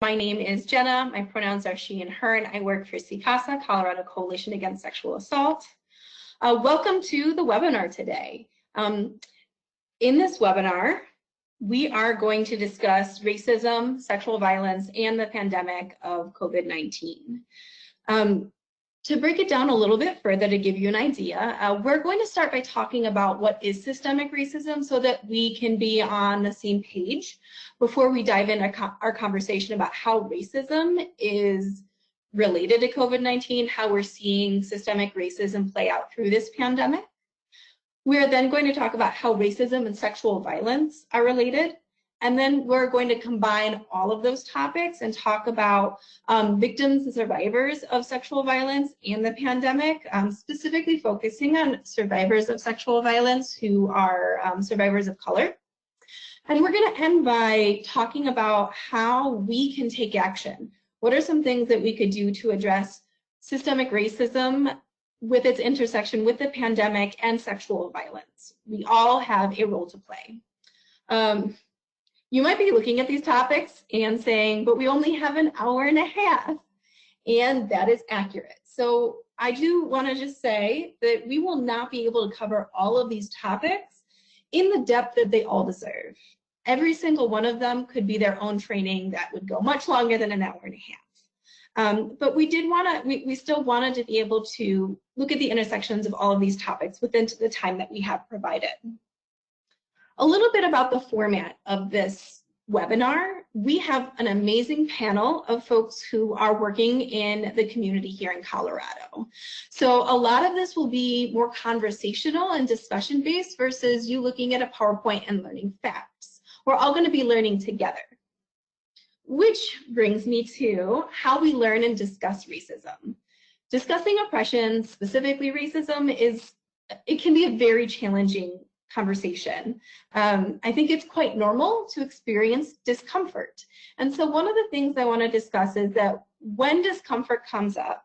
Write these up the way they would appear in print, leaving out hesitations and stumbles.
My name is Jenna. My pronouns are she and her, and I work for CICASA, Colorado Coalition Against Sexual Assault. Welcome to the webinar today. In this webinar, we are going to discuss racism, sexual violence, and the pandemic of COVID-19. To break it down a little bit further to give you an idea, we're going to start by talking about what is systemic racism so that we can be on the same page before we dive into our conversation about how racism is related to COVID-19, how we're seeing systemic racism play out through this pandemic. We're then going to talk about how racism and sexual violence are related. And then we're going to combine all of those topics and talk about victims and survivors of sexual violence and the pandemic, specifically focusing on survivors of sexual violence who are survivors of color. And we're going to end by talking about how we can take action. What are some things that we could do to address systemic racism with its intersection with the pandemic and sexual violence? We all have a role to play. You might be looking at these topics and saying, but we only have an hour and a half, and that is accurate. So I do want to just say that we will not be able to cover all of these topics in the depth that they all deserve. Every single one of them could be their own training that would go much longer than an hour and a half. But we did want to, we still wanted to be able to look at the intersections of all of these topics within the time that we have provided. A little bit about the format of this webinar. We have an amazing panel of folks who are working in the community here in Colorado. So a lot of this will be more conversational and discussion based versus you looking at a PowerPoint and learning facts. We're all going to be learning together. Which brings me to how we learn and discuss racism. Discussing oppression, specifically racism, it can be a very challenging conversation. I think it's quite normal to experience discomfort. And so one of the things I want to discuss is that when discomfort comes up,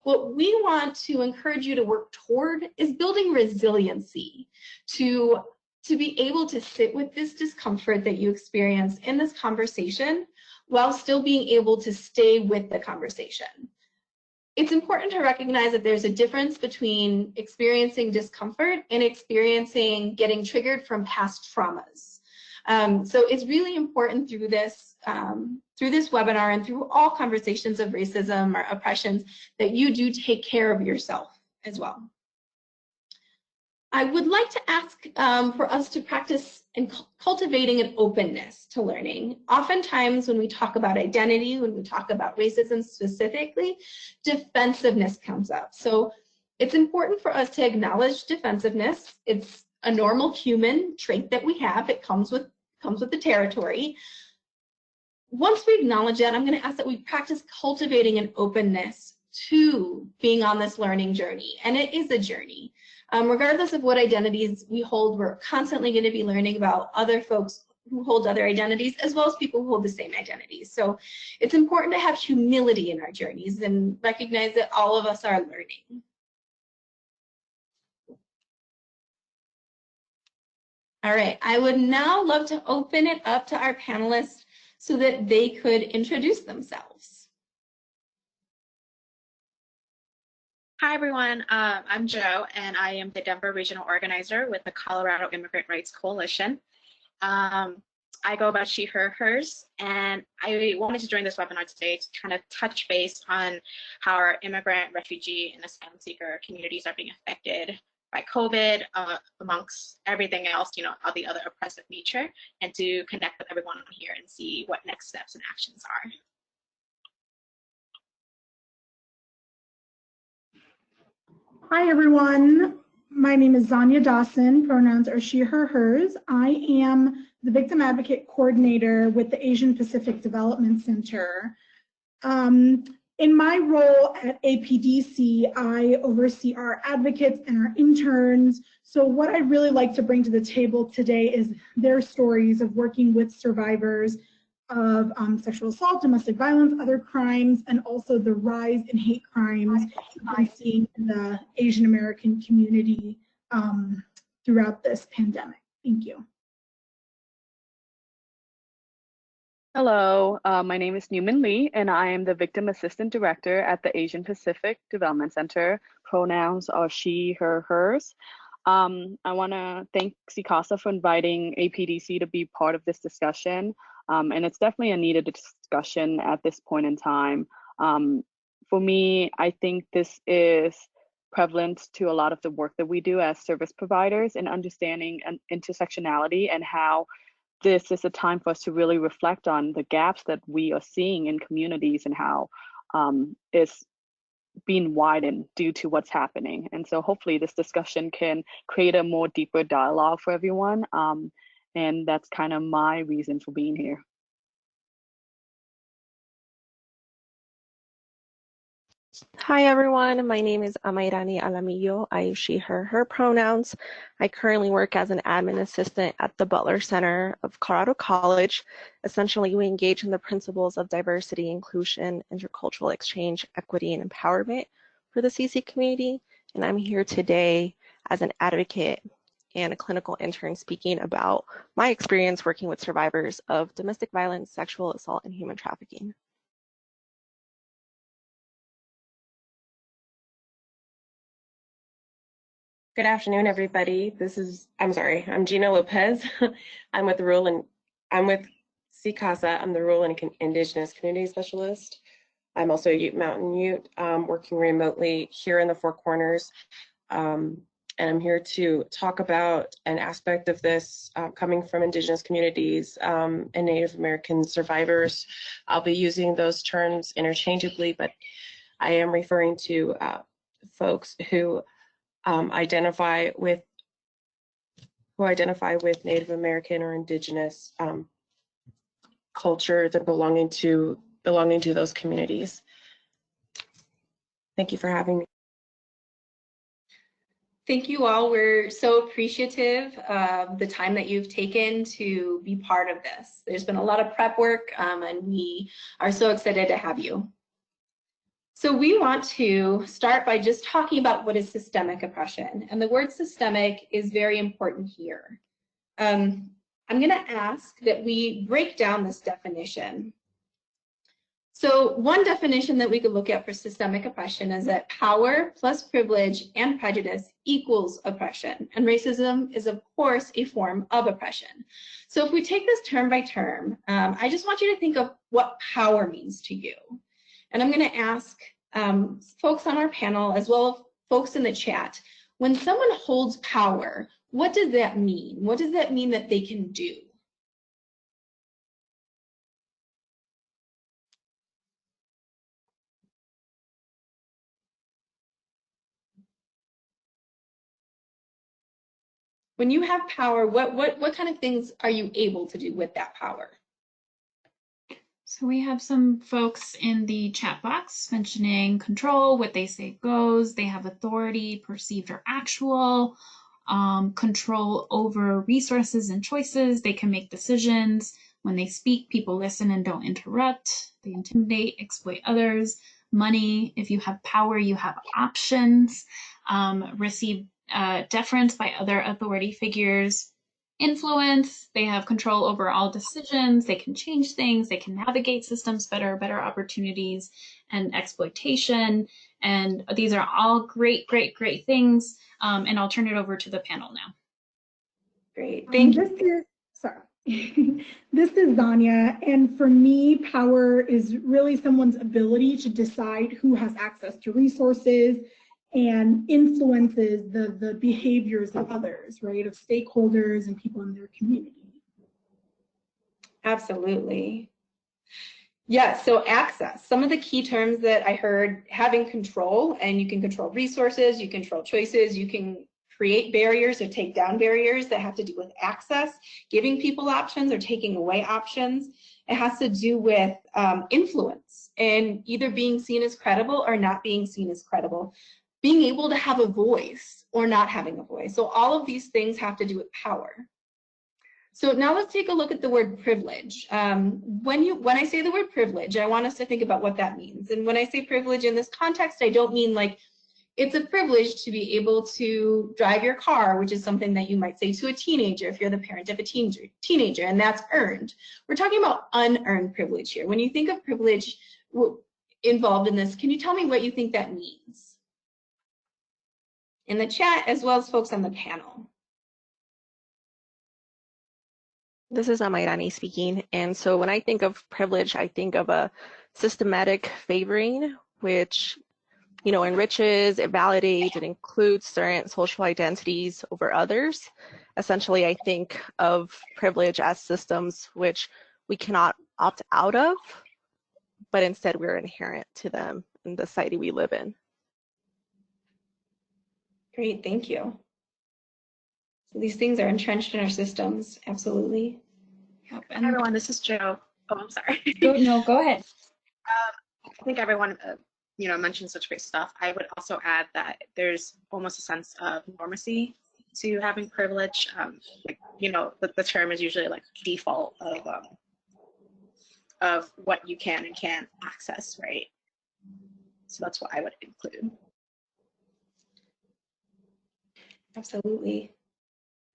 what we want to encourage you to work toward is building resiliency to be able to sit with this discomfort that you experience in this conversation while still being able to stay with the conversation. It's important to recognize that there's a difference between experiencing discomfort and experiencing getting triggered from past traumas. So it's really important through this webinar and through all conversations of racism or oppressions that you do take care of yourself as well. I would like to ask for us to practice in cultivating an openness to learning. Oftentimes when we talk about identity, when we talk about racism specifically, defensiveness comes up. So it's important for us to acknowledge defensiveness. It's a normal human trait that we have. It comes with the territory. Once we acknowledge that, I'm going to ask that we practice cultivating an openness to being on this learning journey. And it is a journey. Regardless of what identities we hold, we're constantly going to be learning about other folks who hold other identities, as well as people who hold the same identities. So it's important to have humility in our journeys and recognize that all of us are learning. All right, I would now love to open it up to our panelists so that they could introduce themselves. Hi, everyone. I'm Jo, and I am the Denver Regional Organizer with the Colorado Immigrant Rights Coalition. I go by she, her, hers, and I wanted to join this webinar today to kind of touch base on how our immigrant, refugee, and asylum seeker communities are being affected by COVID, amongst everything else, all the other oppressive nature, and to connect with everyone here and see what next steps and actions are. Hi, everyone. My name is Zonya Dawson. Pronouns are she, her, hers. I am the Victim Advocate Coordinator with the Asian Pacific Development Center. In my role at APDC, I oversee our advocates and our interns. So what I'd really like to bring to the table today is their stories of working with survivors of sexual assault, domestic violence, other crimes, and also the rise in hate crimes we're seeing in the Asian American community throughout this pandemic. Thank you. Hello, my name is Newman Lee, and I am the Victim Assistant Director at the Asian Pacific Development Center. Pronouns are she, her, hers. I want to thank CICASA for inviting APDC to be part of this discussion, and it's definitely a needed discussion at this point in time. For me, I think this is prevalent to a lot of the work that we do as service providers in understanding intersectionality and how this is a time for us to really reflect on the gaps that we are seeing in communities and how it's being widened due to what's happening. And so hopefully this discussion can create a more deeper dialogue for everyone. And that's kind of my reason for being here. Hi everyone, my name is Amairani Alamillo. I use she, her pronouns. I currently work as an admin assistant at the Butler Center of Colorado College. Essentially, we engage in the principles of diversity, inclusion, intercultural exchange, equity, and empowerment for the CC community. And I'm here today as an advocate and a clinical intern speaking about my experience working with survivors of domestic violence, sexual assault, and human trafficking. Good afternoon, everybody. I'm Gina Lopez. I'm with CICASA. I'm the Rural and Indigenous Community Specialist. I'm also a Ute Mountain Ute, working remotely here in the Four Corners. And I'm here to talk about an aspect of this coming from Indigenous communities and Native American survivors. I'll be using those terms interchangeably, but I am referring to folks who identify with Native American or Indigenous cultures and belonging to those communities. Thank you for having me. Thank you all. We're so appreciative of the time that you've taken to be part of this. There's been a lot of prep work, and we are so excited to have you. So we want to start by just talking about what is systemic oppression. And the word systemic is very important here. I'm going to ask that we break down this definition. So one definition that we could look at for systemic oppression is that power plus privilege and prejudice equals oppression. And racism is, of course, a form of oppression. So if we take this term by term, I just want you to think of what power means to you. And I'm going to ask folks on our panel, as well as folks in the chat, when someone holds power, what does that mean? What does that mean that they can do? When you have power, what kind of things are you able to do with that power? So we have some folks in the chat box mentioning control, what they say goes, they have authority, perceived or actual, control over resources and choices, they can make decisions. When they speak, people listen and don't interrupt, they intimidate, exploit others. Money, if you have power, you have options, receive deference by other authority figures. Influence, they have control over all decisions, they can change things, they can navigate systems better opportunities, and exploitation. And these are all great things. And I'll turn it over to the panel now. Great, thank you. This is Zonya, and for me, power is really someone's ability to decide who has access to resources and influences the behaviors of others, right, of stakeholders and people in their community. Absolutely. Yeah, so access. Some of the key terms that I heard: having control, and you can control resources, you control choices, you can create barriers or take down barriers that have to do with access, giving people options or taking away options. It has to do with influence and either being seen as credible or not being seen as credible. Being able to have a voice or not having a voice. So all of these things have to do with power. So now let's take a look at the word privilege. When I say the word privilege, I want us to think about what that means. And when I say privilege in this context, I don't mean like it's a privilege to be able to drive your car, which is something that you might say to a teenager if you're the parent of a teenager, and that's earned. We're talking about unearned privilege here. When you think of privilege involved in this, can you tell me what you think that means? In the chat, as well as folks on the panel. This is Amairani speaking. And so when I think of privilege, I think of a systematic favoring, which, you know, enriches, it validates, it includes certain social identities over others. Essentially, I think of privilege as systems which we cannot opt out of, but instead we're inherent to them in the society we live in. Great, thank you. So these things are entrenched in our systems, absolutely. Yep. Hi, everyone, this is Joe. Oh, I'm sorry. Go ahead. I think everyone, you know, mentioned such great stuff. I would also add that there's almost a sense of normacy to having privilege. Like, you know, the term is usually like default of what you can and can't access, right? So that's what I would include. Absolutely.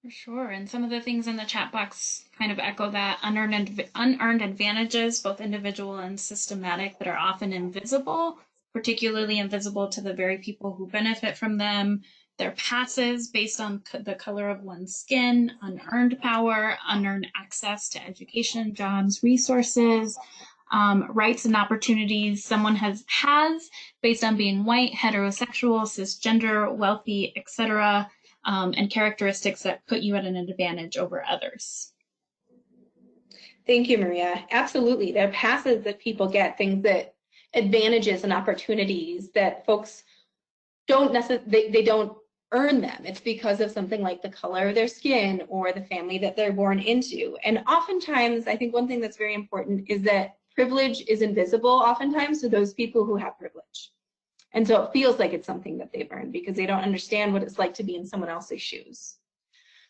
For sure. And some of the things in the chat box kind of echo that unearned advantages, both individual and systematic, that are often invisible, particularly invisible to the very people who benefit from them. Their passes based on the color of one's skin, unearned power, unearned access to education, jobs, resources, rights and opportunities someone has based on being white, heterosexual, cisgender, wealthy, etc., and characteristics that put you at an advantage over others. Thank you, Maria. Absolutely. There are passes that people get, things that advantages and opportunities that folks don't necessarily, they don't earn them. It's because of something like the color of their skin or the family that they're born into. And oftentimes, I think one thing that's very important is that privilege is invisible oftentimes to those people who have privilege. And so it feels like it's something that they've earned because they don't understand what it's like to be in someone else's shoes.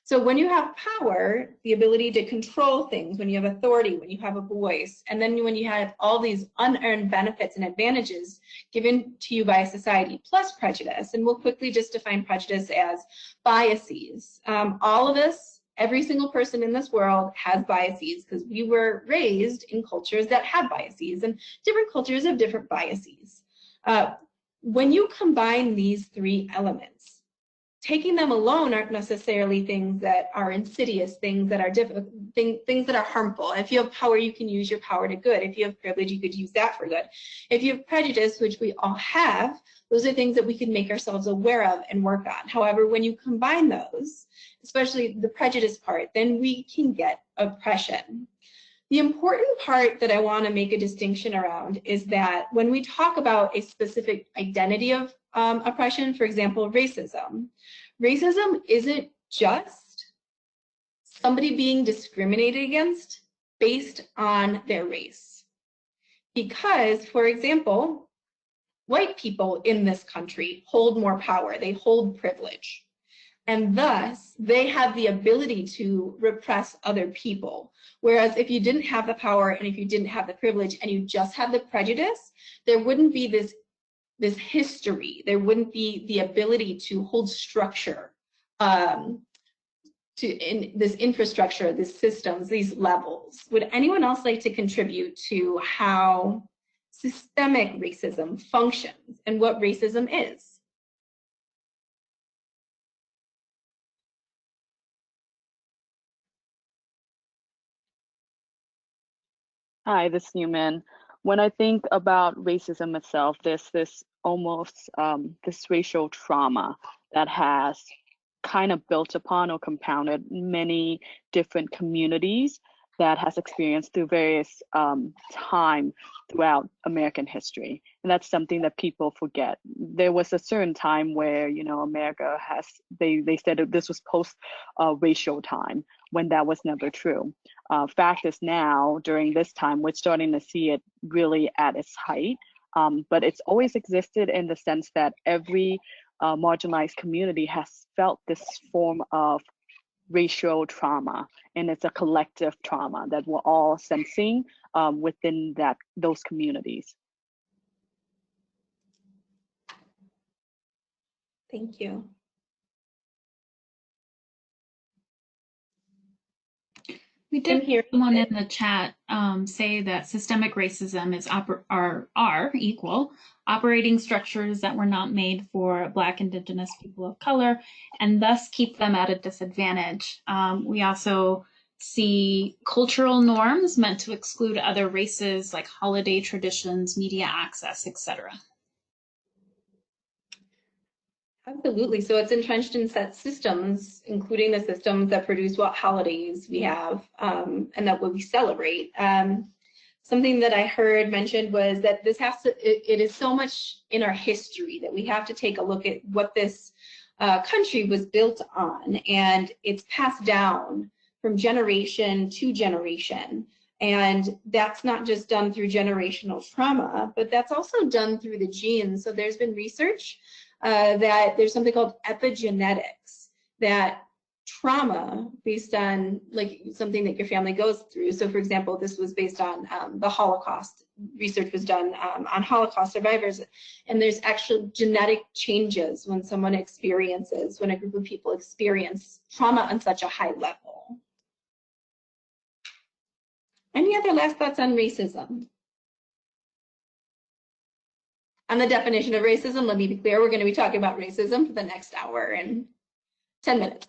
So when you have power, the ability to control things, when you have authority, when you have a voice, and then when you have all these unearned benefits and advantages given to you by society, plus prejudice, and we'll quickly just define prejudice as biases. All of us, every single person in this world has biases because we were raised in cultures that have biases, and different cultures have different biases. When you combine these three elements, taking them alone aren't necessarily things that are insidious, things that are things that are harmful. If you have power, you can use your power to good. If you have privilege, you could use that for good. If you have prejudice, which we all have, those are things that we can make ourselves aware of and work on. However, when you combine those, especially the prejudice part, then we can get oppression. The important part that I want to make a distinction around is that when we talk about a specific identity of oppression, for example, racism isn't just somebody being discriminated against based on their race. Because, for example, white people in this country hold more power, they hold privilege. And thus, they have the ability to repress other people. Whereas if you didn't have the power and if you didn't have the privilege and you just had the prejudice, there wouldn't be this history. There wouldn't be the ability to hold structure, in this infrastructure, these systems, these levels. Would anyone else like to contribute to how systemic racism functions and what racism is? Hi, this is Newman. When I think about racism itself, there's this almost this racial trauma that has kind of built upon or compounded many different communities that has experienced through various time throughout American history. And that's something that people forget. There was a certain time where, you know, America has, they said that this was post-racial time, when that was never true. Fact is now, during this time, we're starting to see it really at its height, but it's always existed in the sense that every marginalized community has felt this form of racial trauma, and it's a collective trauma that we're all sensing within those communities. Thank you. We did hear someone in the chat say that systemic racism is are equal operating structures that were not made for Black, Indigenous people of color, and thus keep them at a disadvantage. We also see cultural norms meant to exclude other races, like holiday traditions, media access, etc. Absolutely. So it's entrenched in set systems, including the systems that produce what holidays we have and that what we celebrate. Something that I heard mentioned was that this has to, it is so much in our history that we have to take a look at what this country was built on, and it's passed down from generation to generation. And that's not just done through generational trauma, but that's also done through the genes. So there's been research that there's something called epigenetics, that trauma based on like something that your family goes through. So for example, this was based on the Holocaust. Research was done on Holocaust survivors, and there's actual genetic changes when someone experiences, when a group of people experience trauma on such a high level. Any other last thoughts on racism? On the definition of racism, let me be clear, we're going to be talking about racism for the next hour and 10 minutes.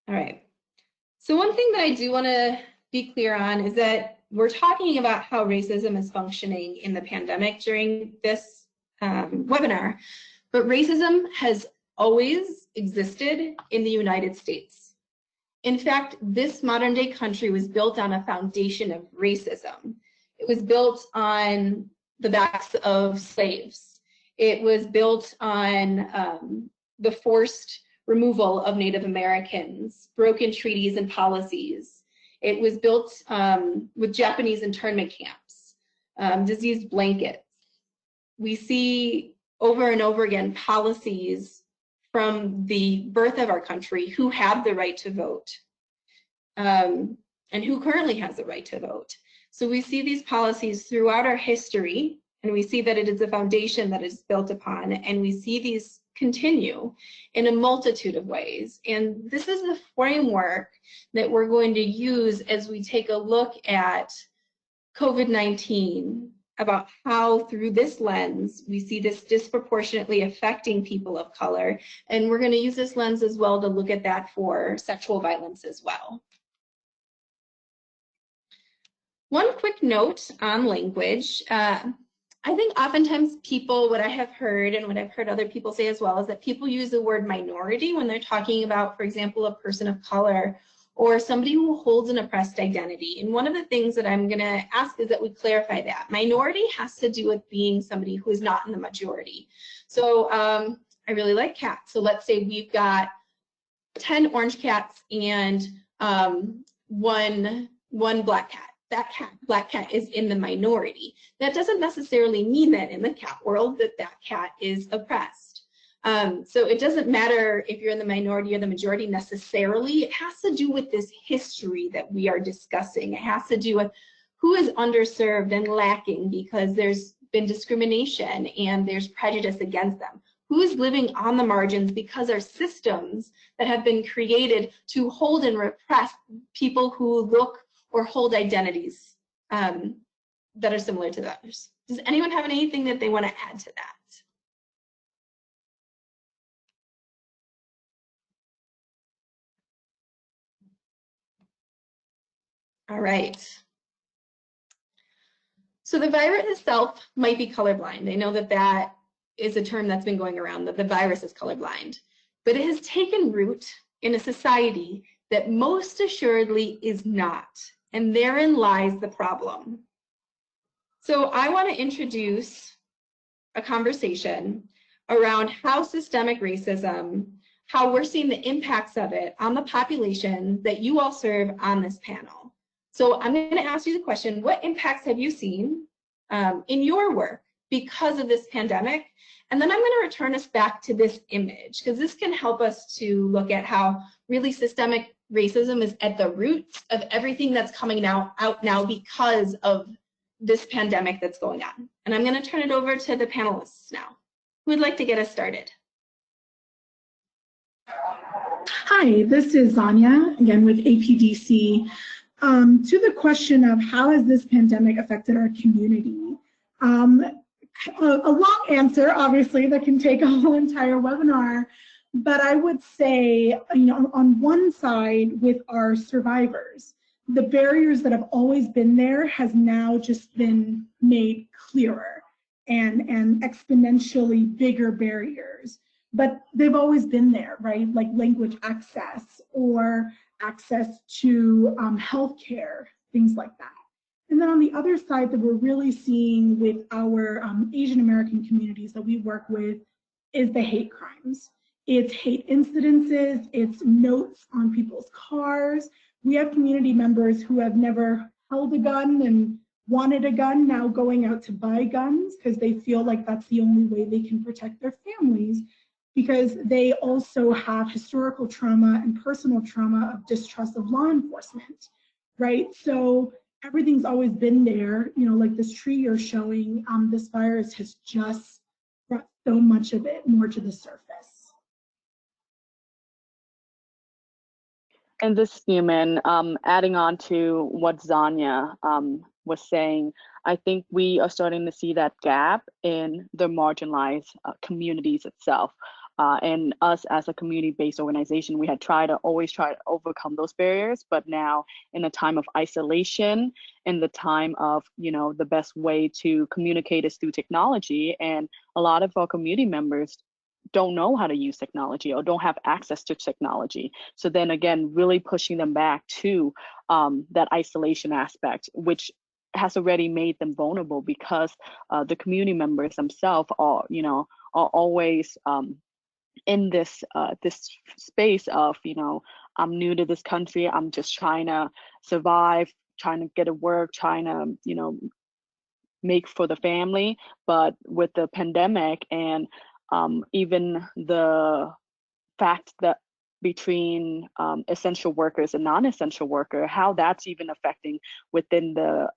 All right. So one thing that I do want to be clear on is that we're talking about how racism is functioning in the pandemic during this webinar, but racism has always existed in the United States. In fact, this modern day country was built on a foundation of racism. It was built on the backs of slaves. It was built on the forced removal of Native Americans, broken treaties and policies. It was built with Japanese internment camps, diseased blankets. We see over and over again policies from the birth of our country who have the right to vote and who currently has the right to vote. So we see these policies throughout our history, and we see that it is a foundation that is built upon, and we see these continue in a multitude of ways. And this is the framework that we're going to use as we take a look at COVID-19, about how through this lens we see this disproportionately affecting people of color. And we're going to use this lens as well to look at that for sexual violence as well. One quick note on language. I think oftentimes people, what I have heard and what I've heard other people say as well, is that people use the word minority when they're talking about, for example, a person of color or somebody who holds an oppressed identity. And one of the things that I'm gonna ask is that we clarify that. Minority has to do with being somebody who is not in the majority. So I really like cats. So let's say we've got 10 orange cats and one black cat. That black cat is in the minority. That doesn't necessarily mean that in the cat world that cat is oppressed. So it doesn't matter if you're in the minority or the majority necessarily. It has to do with this history that we are discussing. It has to do with who is underserved and lacking because there's been discrimination and there's prejudice against them. Who is living on the margins because our systems that have been created to hold and repress people who look or hold identities that are similar to others. Does anyone have anything that they want to add to that? All right. So the virus itself might be colorblind. I know that that is a term that's been going around, that the virus is colorblind, but it has taken root in a society that most assuredly is not. And therein lies the problem. So I want to introduce a conversation around how systemic racism, how we're seeing the impacts of it on the population that you all serve on this panel. So I'm going to ask you the question, what impacts have you seen in your work because of this pandemic? And then I'm going to return us back to this image, because this can help us to look at how really systemic racism is at the root of everything that's coming out now because of this pandemic that's going on. And I'm going to turn it over to the panelists now. Who would like to get us started? Hi, this is Zonya, again with APDC. To the question of how has this pandemic affected our community? A long answer, obviously, that can take a whole entire webinar, but I would say, on one side with our survivors, the barriers that have always been there has now just been made clearer and exponentially bigger barriers. But they've always been there, right? Like language access or access to healthcare, things like that. And then on the other side that we're really seeing with our Asian American communities that we work with is the hate crimes. It's hate incidences, it's notes on people's cars. We have community members who have never held a gun and wanted a gun now going out to buy guns because they feel like that's the only way they can protect their families, because they also have historical trauma and personal trauma of distrust of law enforcement, right? So everything's always been there, like this tree you're showing, this virus has just brought so much of it more to the surface. And this is Newman, adding on to what Zonya was saying, I think we are starting to see that gap in the marginalized communities itself. And us as a community-based organization, we had always try to overcome those barriers, but now in a time of isolation, in the time of, the best way to communicate is through technology, and a lot of our community members don't know how to use technology or don't have access to technology. So then again, really pushing them back to that isolation aspect, which has already made them vulnerable because the community members themselves are, are always in this this space of, I'm new to this country, I'm just trying to survive, trying to get to work, trying to, make for the family. But with the pandemic and even the fact that between essential workers and non-essential worker, how that's even affecting within the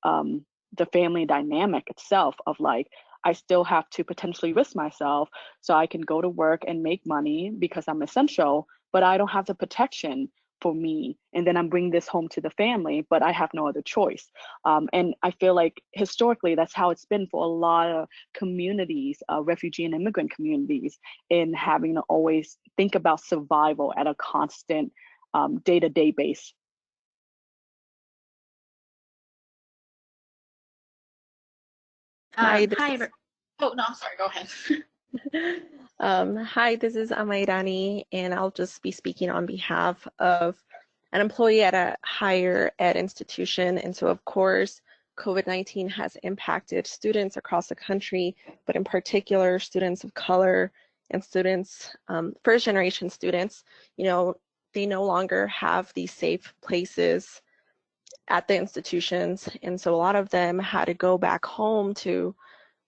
family dynamic itself of like, I still have to potentially risk myself so I can go to work and make money because I'm essential, but I don't have the protection for me. And then I'm bringing this home to the family, but I have no other choice. And I feel like historically, that's how it's been for a lot of communities, refugee and immigrant communities, in having to always think about survival at a constant day-to-day base. Hi, Oh, no, I'm sorry, go ahead. Hi, this is Amairani, and I'll just be speaking on behalf of an employee at a higher ed institution. And so, of course, COVID-19 has impacted students across the country, but in particular, students of color and students, first-generation students. They no longer have these safe places at the institutions. And so a lot of them had to go back home to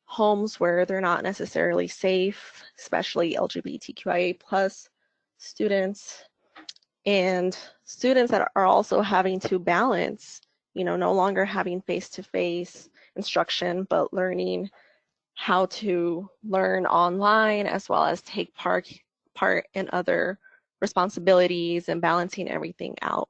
homes where they're not necessarily safe, especially LGBTQIA plus students, and students that are also having to balance, no longer having face-to-face instruction, but learning how to learn online as well as take part in other responsibilities and balancing everything out.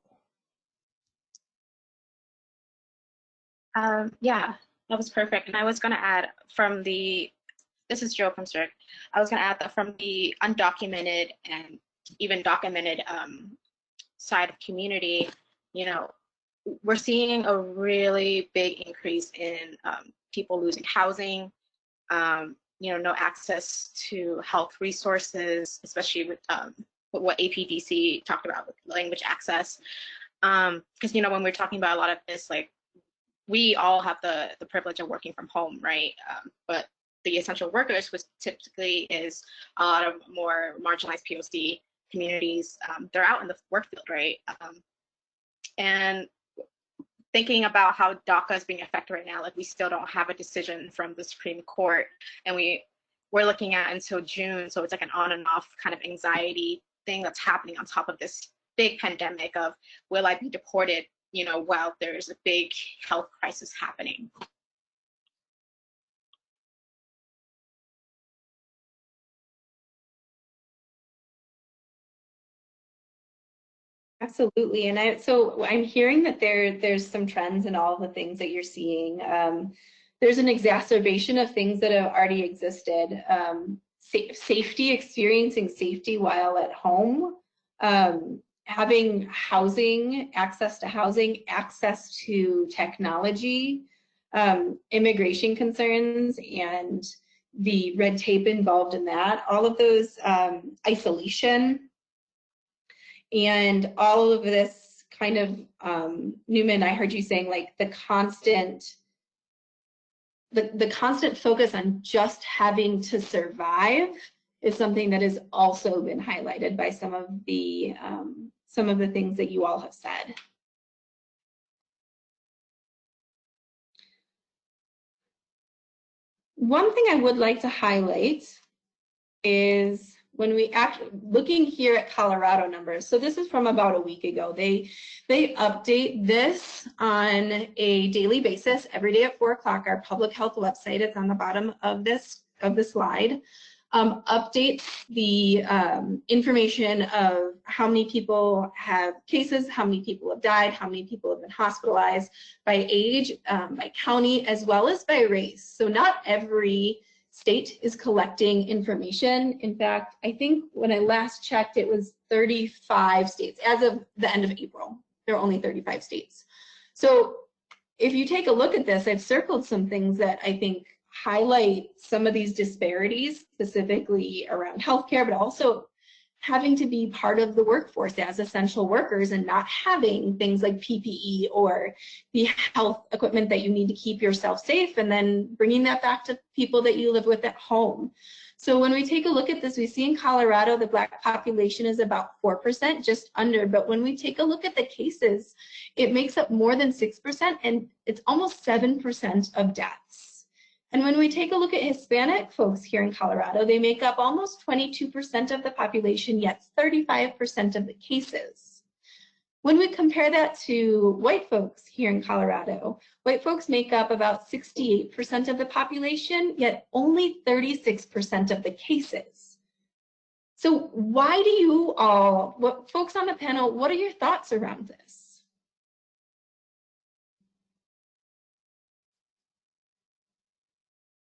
Yeah, that was perfect. And I was going to add this is Joe from CIRC. I was going to add that from the undocumented and even documented side of community, we're seeing a really big increase in people losing housing, no access to health resources, especially with what APDC talked about with language access. Because, when we're talking about a lot of this, like, we all have the privilege of working from home, right? But the essential workers, which typically is a lot of more marginalized POC communities, they're out in the work field, right? And thinking about how DACA is being affected right now, like, we still don't have a decision from the Supreme Court, and we're looking at until June, so it's like an on and off kind of anxiety thing that's happening on top of this big pandemic of, will I be deported, while there's a big health crisis happening. Absolutely. And so I'm hearing that there's some trends in all the things that you're seeing. There's an exacerbation of things that have already existed. Safety, experiencing safety while at home, having housing, access to technology, immigration concerns, and the red tape involved in that, all of those, isolation, and all of this kind of, Newman, I heard you saying like the constant focus on just having to survive is something that has also been highlighted by some of the things that you all have said. One thing I would like to highlight is when we actually looking here at Colorado numbers. So this is from about a week ago. They update this on a daily basis every day at 4 o'clock. Our public health website, it's on the bottom of the slide, updates the information of how many people have cases, how many people have died, how many people have been hospitalized by age, by county, as well as by race. So not every state is collecting information. In fact, I think when I last checked, it was 35 states. As of the end of April, there are only 35 states. So if you take a look at this, I've circled some things that I think highlight some of these disparities, specifically around healthcare, but also having to be part of the workforce as essential workers and not having things like PPE or the health equipment that you need to keep yourself safe, and then bringing that back to people that you live with at home. So when we take a look at this, we see in Colorado the Black population is about 4%, just under, but when we take a look at the cases, it makes up more than 6%, and it's almost 7% of deaths. And when we take a look at Hispanic folks here in Colorado, they make up almost 22% of the population, yet 35% of the cases. When we compare that to white folks here in Colorado, white folks make up about 68% of the population, yet only 36% of the cases. So why do you all, folks on the panel, what are your thoughts around this?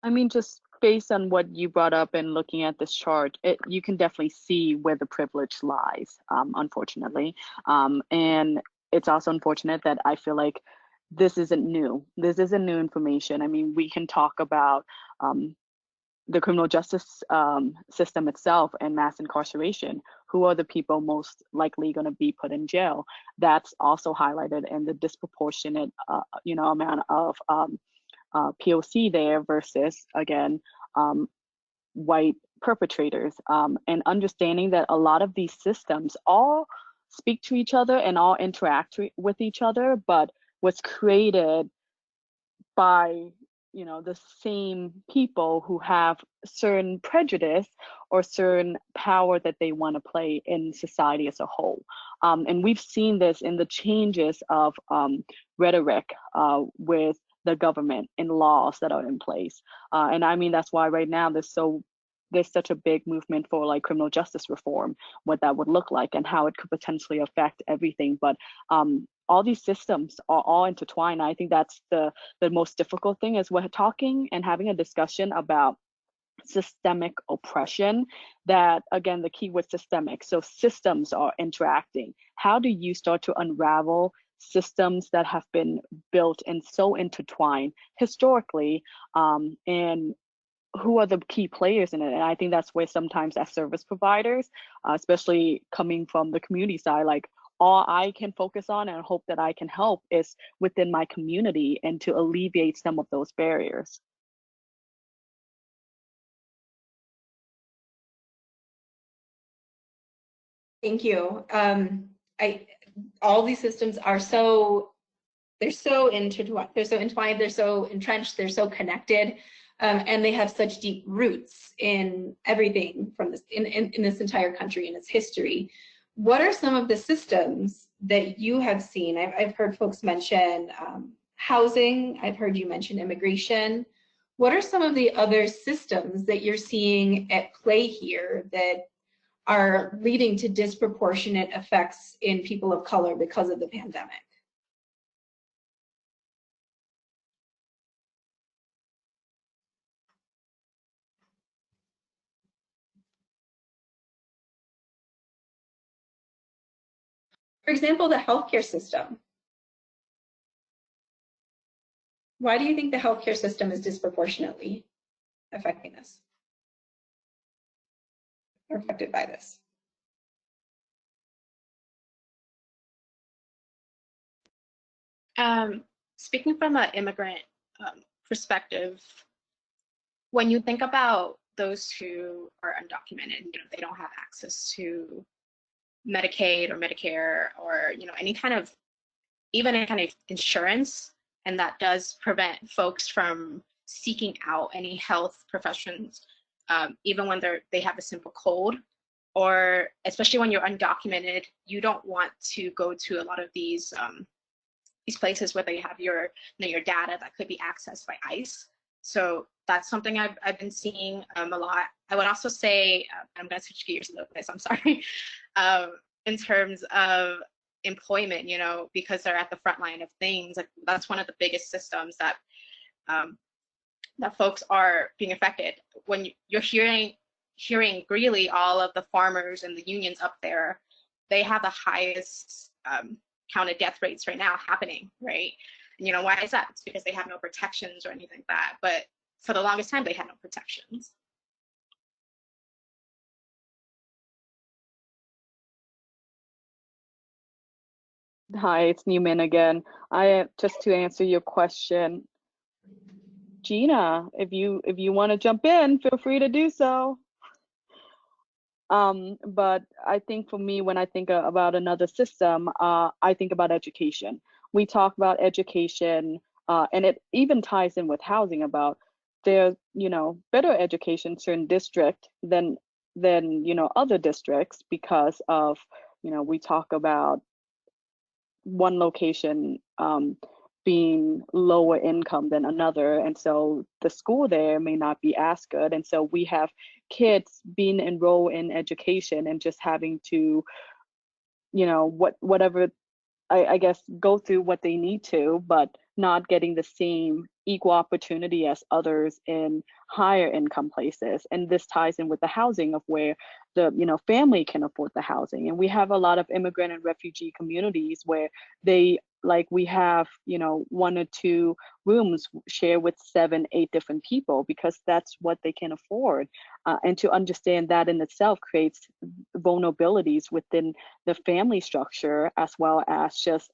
I mean, just based on what you brought up and looking at this chart, you can definitely see where the privilege lies, unfortunately. And it's also unfortunate that I feel like this isn't new. This isn't new information. I mean, we can talk about the criminal justice system itself and mass incarceration. Who are the people most likely going to be put in jail? That's also highlighted in the disproportionate, amount of POC there versus, again, white perpetrators, and understanding that a lot of these systems all speak to each other and all interact with each other, but was created by the same people who have certain prejudice or certain power that they want to play in society as a whole. And we've seen this in the changes of rhetoric with the government and laws that are in place. And I mean, that's why right now there's such a big movement for like criminal justice reform, what that would look like and how it could potentially affect everything. But all these systems are all intertwined. I think that's the most difficult thing, is we're talking and having a discussion about systemic oppression, that, again, the key was systemic. So systems are interacting. How do you start to unravel systems that have been built and so intertwined historically, and who are the key players in it? And I think that's where sometimes as service providers, especially coming from the community side, like all I can focus on and hope that I can help is within my community and to alleviate some of those barriers. Thank you. All these systems are they're so intertwined, they're so entrenched, they're so connected, and they have such deep roots in everything from this, in this entire country and its history. What are some of the systems that you have seen? I've heard folks mention housing. I've heard you mention immigration. What are some of the other systems that you're seeing at play here that are leading to disproportionate effects in people of color because of the pandemic. For example, the healthcare system. Why do you think the healthcare system is disproportionately affecting this or affected by this? Speaking from an immigrant perspective, when you think about those who are undocumented, they don't have access to Medicaid or Medicare or any kind of insurance, and that does prevent folks from seeking out any health professions, even when they have a simple cold, or especially when you're undocumented, you don't want to go to a lot of these places where they have your data that could be accessed by ICE. So that's something I've been seeing a lot. I would also say, I'm going to switch gears a little bit, so I'm sorry, in terms of employment, because they're at the front line of things. Like, that's one of the biggest systems that that folks are being affected. When you're hearing really all of the farmers and the unions up there, they have the highest counted death rates right now happening, right? And why is that? It's because they have no protections or anything like that. But for the longest time, they had no protections. Hi, it's Minh again. Just to answer your question, Gina, if you want to jump in, feel free to do so. But I think for me, when I think about another system, I think about education. We talk about education, and it even ties in with housing. About there's better education in certain district than other districts because of we talk about one location being lower income than another, and so the school there may not be as good, and so we have kids being enrolled in education and just having to whatever I guess go through what they need to, but not getting the same equal opportunity as others in higher income places. And this ties in with the housing of where the family can afford the housing. And we have a lot of immigrant and refugee communities where we have 1 or 2 rooms share with 7, 8 different people because that's what they can afford. And to understand that in itself creates vulnerabilities within the family structure, as well as just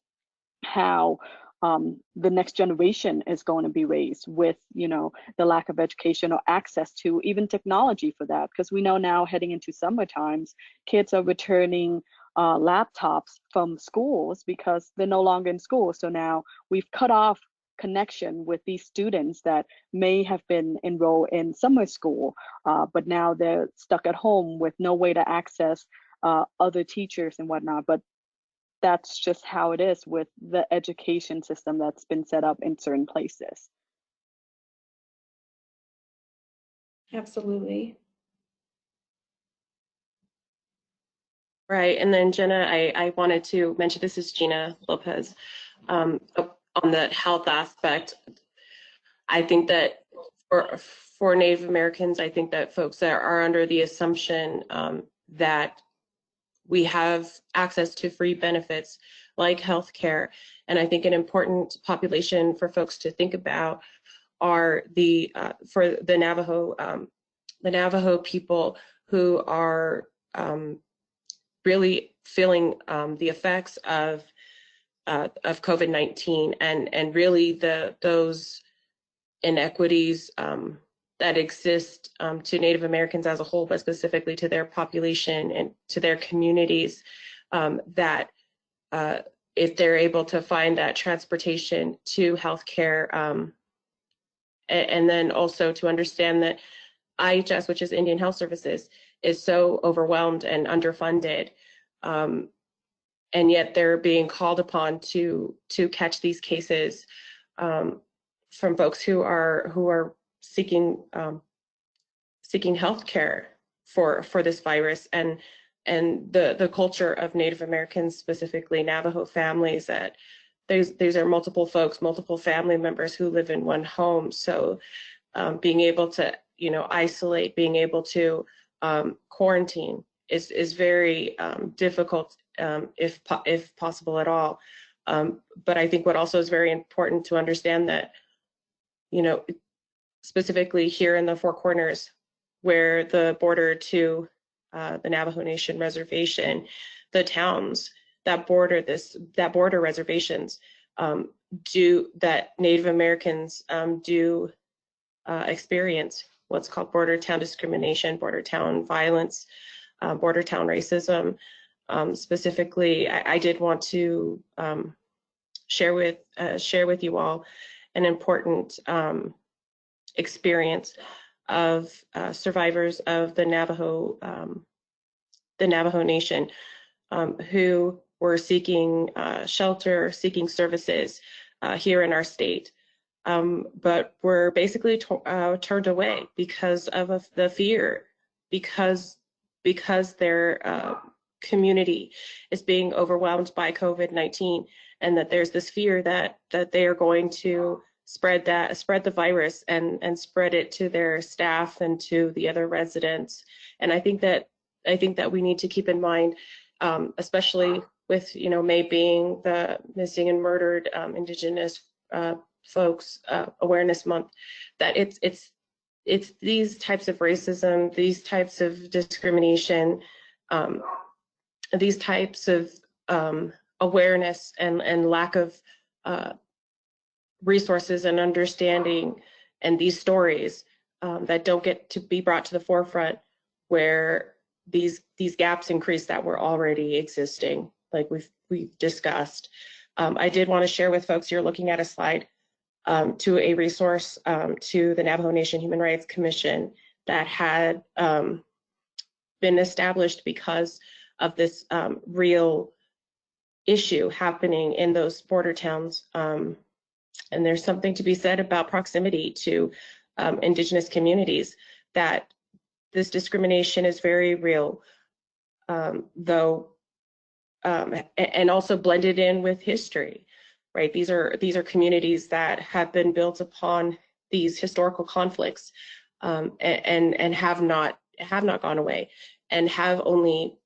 how the next generation is going to be raised with the lack of education or access to even technology for that. Because we know now, heading into summer times, kids are returning laptops from schools because they're no longer in school. So now we've cut off connection with these students that may have been enrolled in summer school, but now they're stuck at home with no way to access other teachers and whatnot. But that's just how it is with the education system that's been set up in certain places. Absolutely. Right, and then Jenna, I wanted to mention, this is Gina Lopez, on the health aspect. I think that for Native Americans, I think that folks that are under the assumption that we have access to free benefits like healthcare, and I think an important population for folks to think about are for the Navajo people who are really feeling the effects of COVID-19 and really those inequities that exist to Native Americans as a whole, but specifically to their population and to their communities, that if they're able to find that transportation to healthcare, and then also to understand that IHS, which is Indian Health Services, is so overwhelmed and underfunded, and yet they're being called upon to catch these cases from folks who are seeking health care for this virus, and the culture of Native Americans, specifically Navajo families, that these are multiple folks, multiple family members who live in one home. So being able to, isolate, being able to quarantine is very difficult, if possible at all. But I think what also is very important to understand that, specifically here in the Four Corners, where the border to the Navajo Nation reservation, the towns that border reservations that Native Americans do experience what's called border town discrimination, border town violence, border town racism. Specifically, I did want to share with you all an important experience of survivors of the Navajo Nation who were seeking shelter, seeking services here in our state, but were basically turned away because of the fear, because their community is being overwhelmed by COVID-19, and that there's this fear that they are going to spread the virus and spread it to their staff and to the other residents. And I think that we need to keep in mind, especially with May being the Missing and Murdered Indigenous folks Awareness Month, that it's these types of racism, these types of discrimination, these types of awareness and lack of resources and understanding, and these stories that don't get to be brought to the forefront, where these gaps increase that were already existing, like we've discussed. I did want to share with folks, you're looking at a slide to a resource to the Navajo Nation Human Rights Commission that had been established because of this real issue happening in those border towns. And there's something to be said about proximity to Indigenous communities, that this discrimination is very real, though, and also blended in with history, right? These are communities that have been built upon these historical conflicts, and have not gone away, and have only,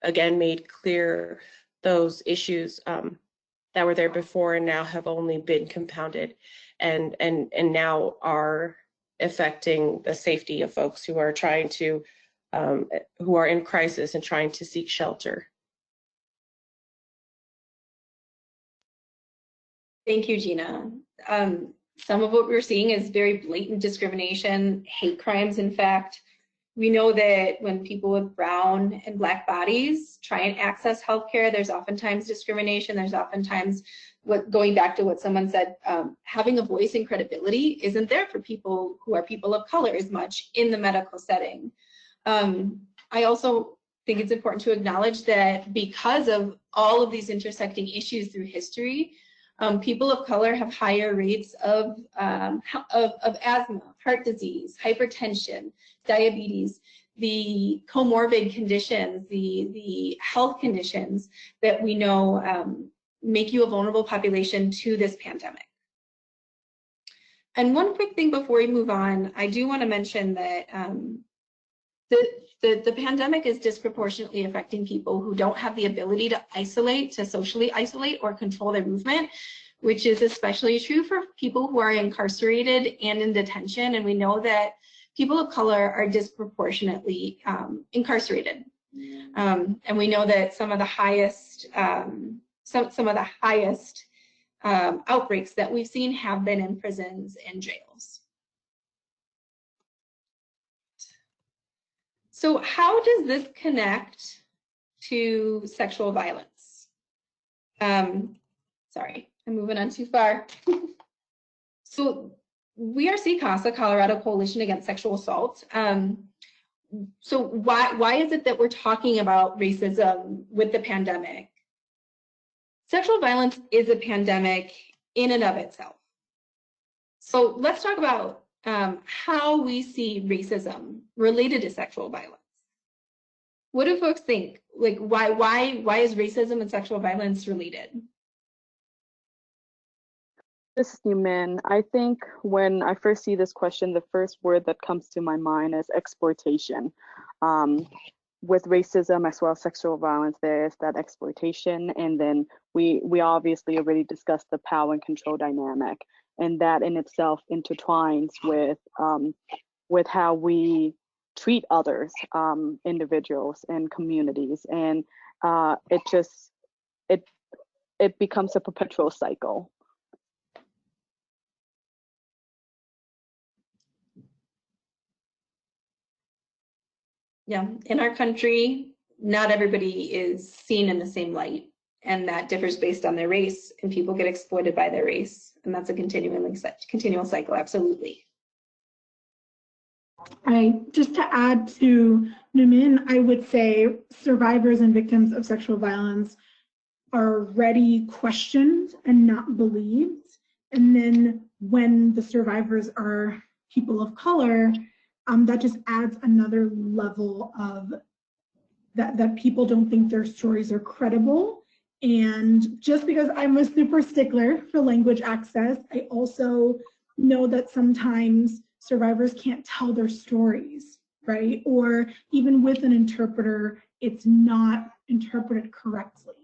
again, made clear those issues that were there before, and now have only been compounded, and now are affecting the safety of folks who are trying to, who are in crisis and trying to seek shelter. Thank you, Gina. Some of what we're seeing is very blatant discrimination, hate crimes, in fact. We know that when people with brown and Black bodies try and access healthcare, there's oftentimes discrimination. There's oftentimes, going back to what someone said, having a voice and credibility isn't there for people who are people of color as much in the medical setting. I also think it's important to acknowledge that because of all of these intersecting issues through history, people of color have higher rates of asthma, heart disease, hypertension, diabetes, the comorbid conditions, the health conditions that we know make you a vulnerable population to this pandemic. And one quick thing before we move on, I do want to mention that the pandemic is disproportionately affecting people who don't have the ability to isolate, to socially isolate or control their movement, which is especially true for people who are incarcerated and in detention. And we know that people of color are disproportionately incarcerated. And we know that some of the highest, outbreaks that we've seen have been in prisons and jails. So how does this connect to sexual violence? Sorry, I'm moving on too far. So we are CCASA, Colorado Coalition Against Sexual Assault. So why is it that we're talking about racism with the pandemic? Sexual violence is a pandemic in and of itself. So let's talk about how we see racism related to sexual violence. What do folks think? Like, why is racism and sexual violence related? This is Minh. I think when I first see this question, the first word that comes to my mind is exploitation. With racism as well as sexual violence, there is that exploitation, and then we obviously already discussed the power and control dynamic, and that in itself intertwines with how we treat others, individuals and communities, and it becomes a perpetual cycle. Yeah, in our country, not everybody is seen in the same light, and that differs based on their race, and people get exploited by their race, and that's a continual cycle, absolutely. Just to add to Minh, I would say survivors and victims of sexual violence are already questioned and not believed. And then when the survivors are people of color, that just adds another level of that people don't think their stories are credible. And just because I'm a super stickler for language access, I also know that sometimes survivors can't tell their stories, right? Or even with an interpreter, it's not interpreted correctly.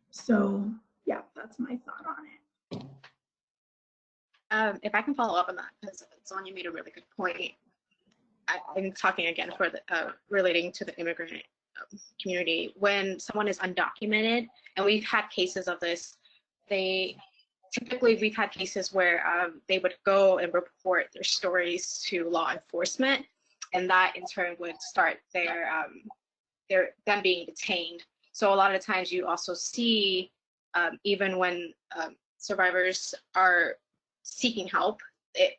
So yeah, that's my thought on it. If I can follow up on that, because Zonya made a really good point. I'm talking again for the relating to the immigrant community. When someone is undocumented, and we've had cases of this, we've had cases where they would go and report their stories to law enforcement, and that in turn would start them being detained. So a lot of times you also see, even when survivors are seeking help, it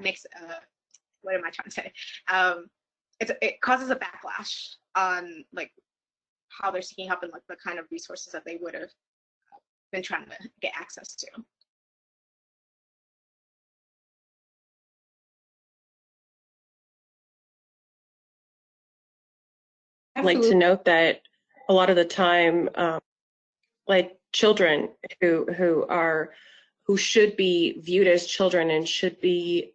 makes what am I trying to say? It causes a backlash on like how they're seeking help and like the kind of resources that they would have been trying to get access to. I'd like to note that a lot of the time, like children who should be viewed as children and should be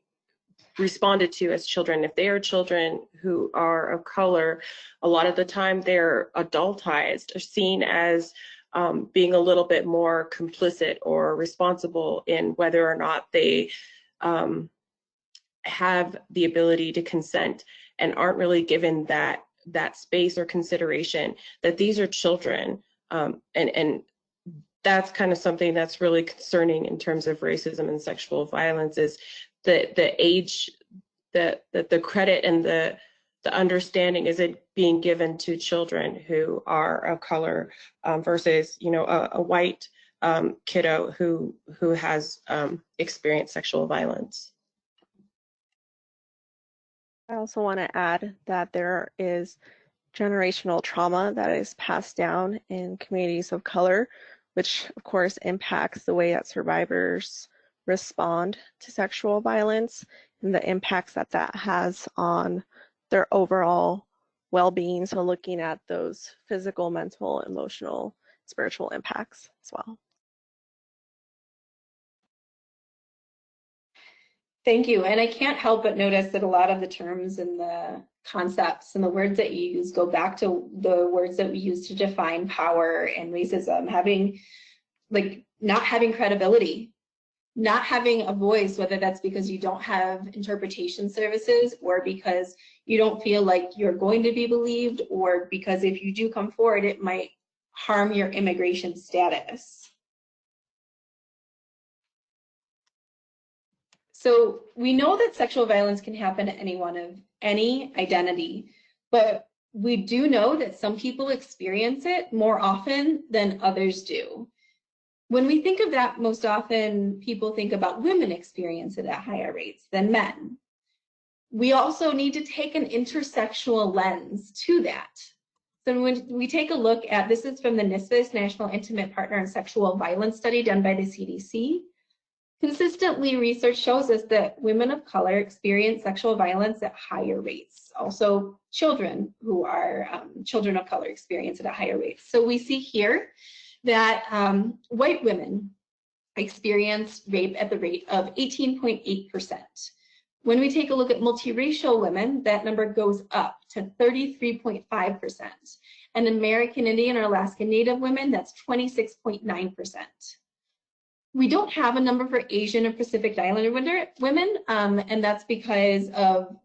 responded to as children, if they are children who are of color, a lot of the time they're adultized or seen as being a little bit more complicit or responsible in whether or not they have the ability to consent, and aren't really given that space or consideration that these are children. And that's kind of something that's really concerning in terms of racism and sexual violence, is the age, the credit and the understanding isn't being given to children who are of color versus, you know, a white kiddo who has experienced sexual violence. I also want to add that there is generational trauma that is passed down in communities of color, which of course impacts the way that survivors respond to sexual violence and the impacts that that has on their overall well-being. So looking at those physical, mental, emotional, spiritual impacts as well. Thank you. And I can't help but notice that a lot of the terms and the concepts and the words that you use go back to the words that we use to define power and racism, not having credibility, not having a voice, whether that's because you don't have interpretation services or because you don't feel like you're going to be believed, or because if you do come forward, it might harm your immigration status. So we know that sexual violence can happen to anyone of any identity, but we do know that some people experience it more often than others do. When we think of that, most often people think about women experience it at higher rates than men. We also need to take an intersectional lens to that. So when we take a look at, this is from the NISVIS, National Intimate Partner and Sexual Violence Study done by the CDC. Consistently, research shows us that women of color experience sexual violence at higher rates. Also, children who are children of color experience it at higher rates. So we see here that white women experience rape at the rate of 18.8%. When we take a look at multiracial women, that number goes up to 33.5%. And American Indian or Alaska Native women, that's 26.9%. We don't have a number for Asian or Pacific Islander women, and that's because of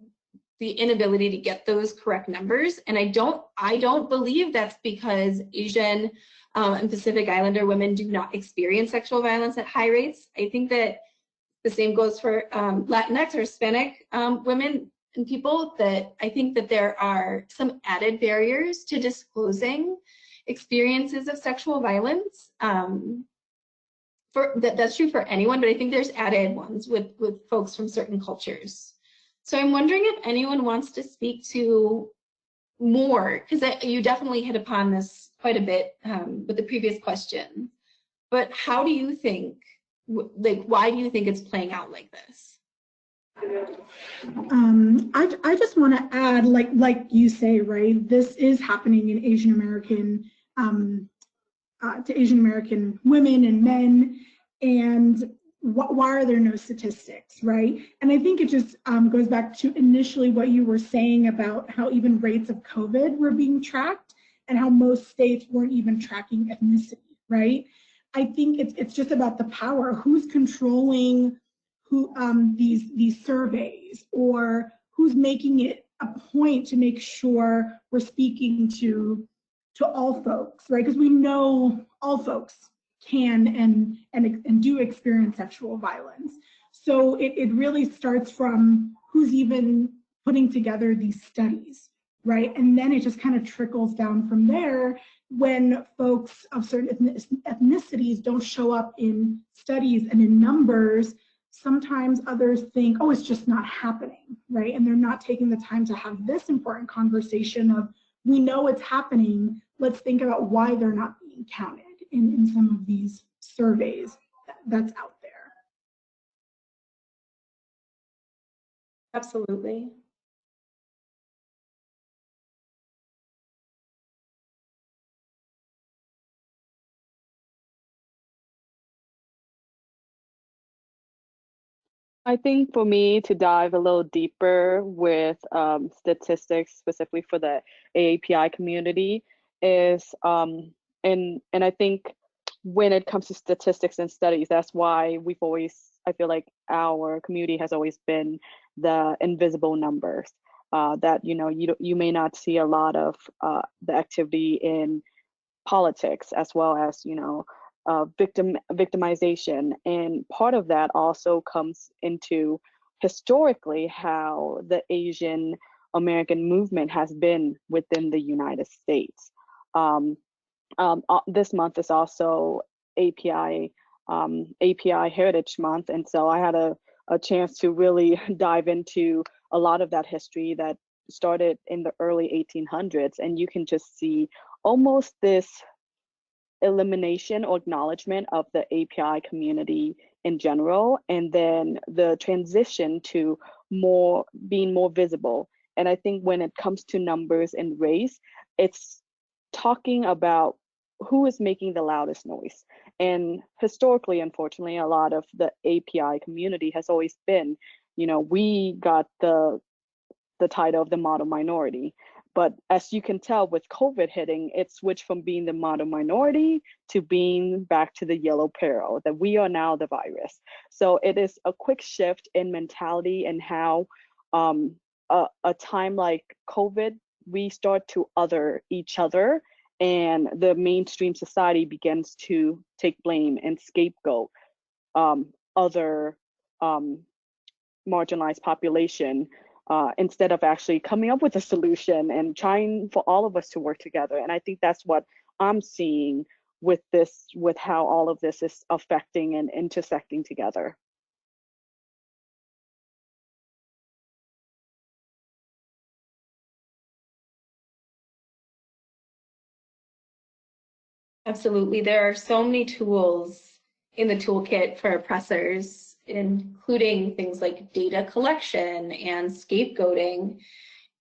the inability to get those correct numbers. And I don't believe that's because Asian and Pacific Islander women do not experience sexual violence at high rates. I think that the same goes for Latinx or Hispanic women and people, that I think that there are some added barriers to disclosing experiences of sexual violence. That's true for anyone, but I think there's added ones with folks from certain cultures. So I'm wondering if anyone wants to speak to more, because you definitely hit upon this quite a bit with the previous question. But how do you think, why do you think it's playing out like this? I just want to add, like you say, right, this is happening in Asian American to Asian American women and men, and why are there no statistics, right? And I think it just goes back to initially what you were saying about how even rates of COVID were being tracked and how most states weren't even tracking ethnicity, right? I think it's just about the power. Who's controlling these surveys, or who's making it a point to make sure we're speaking to all folks, right? Because we know all folks can and do experience sexual violence. So it really starts from who's even putting together these studies, right? And then it just kind of trickles down from there when folks of certain ethnicities don't show up in studies and in numbers. Sometimes others think, oh, it's just not happening, right? And they're not taking the time to have this important conversation of, we know it's happening, let's think about why they're not being counted in some of these surveys that's out there. Absolutely. I think for me to dive a little deeper with statistics specifically for the AAPI community is, and I think when it comes to statistics and studies, that's why we've always, I feel like our community has always been the invisible numbers, that, you know, you may not see a lot of the activity in politics, as well as, you know, victimization. And part of that also comes into historically how the Asian American movement has been within the United States. This month is also API Heritage Month, and so I had a chance to really dive into a lot of that history that started in the early 1800s, and you can just see almost this elimination or acknowledgement of the API community in general, and then the transition to being more visible. And I think when it comes to numbers and race, it's talking about who is making the loudest noise. And historically, unfortunately, a lot of the API community has always been, you know, we got the title of the model minority. But as you can tell with COVID hitting, it switched from being the model minority to being back to the yellow peril, that we are now the virus. So it is a quick shift in mentality and how a time like COVID, we start to other each other, and the mainstream society begins to take blame and scapegoat other marginalized population, instead of actually coming up with a solution and trying for all of us to work together. And I think that's what I'm seeing with this, with how all of this is affecting and intersecting together. Absolutely. There are so many tools in the toolkit for oppressors, including things like data collection and scapegoating.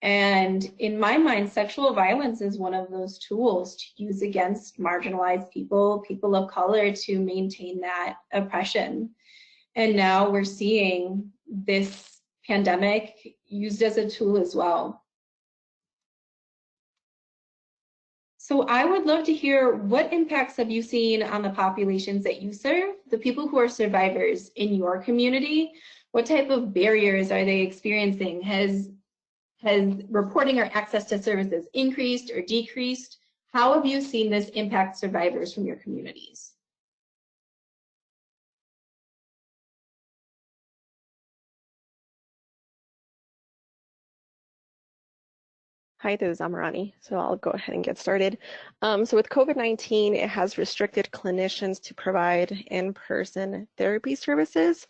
And in my mind, sexual violence is one of those tools to use against marginalized people, people of color, to maintain that oppression. And now we're seeing this pandemic used as a tool as well. So I would love to hear, what impacts have you seen on the populations that you serve, the people who are survivors in your community? What type of barriers are they experiencing? Has reporting or access to services increased or decreased? How have you seen this impact survivors from your communities? Hi, this is Amairani, so I'll go ahead and get started. So with COVID-19, it has restricted clinicians to provide in-person therapy services.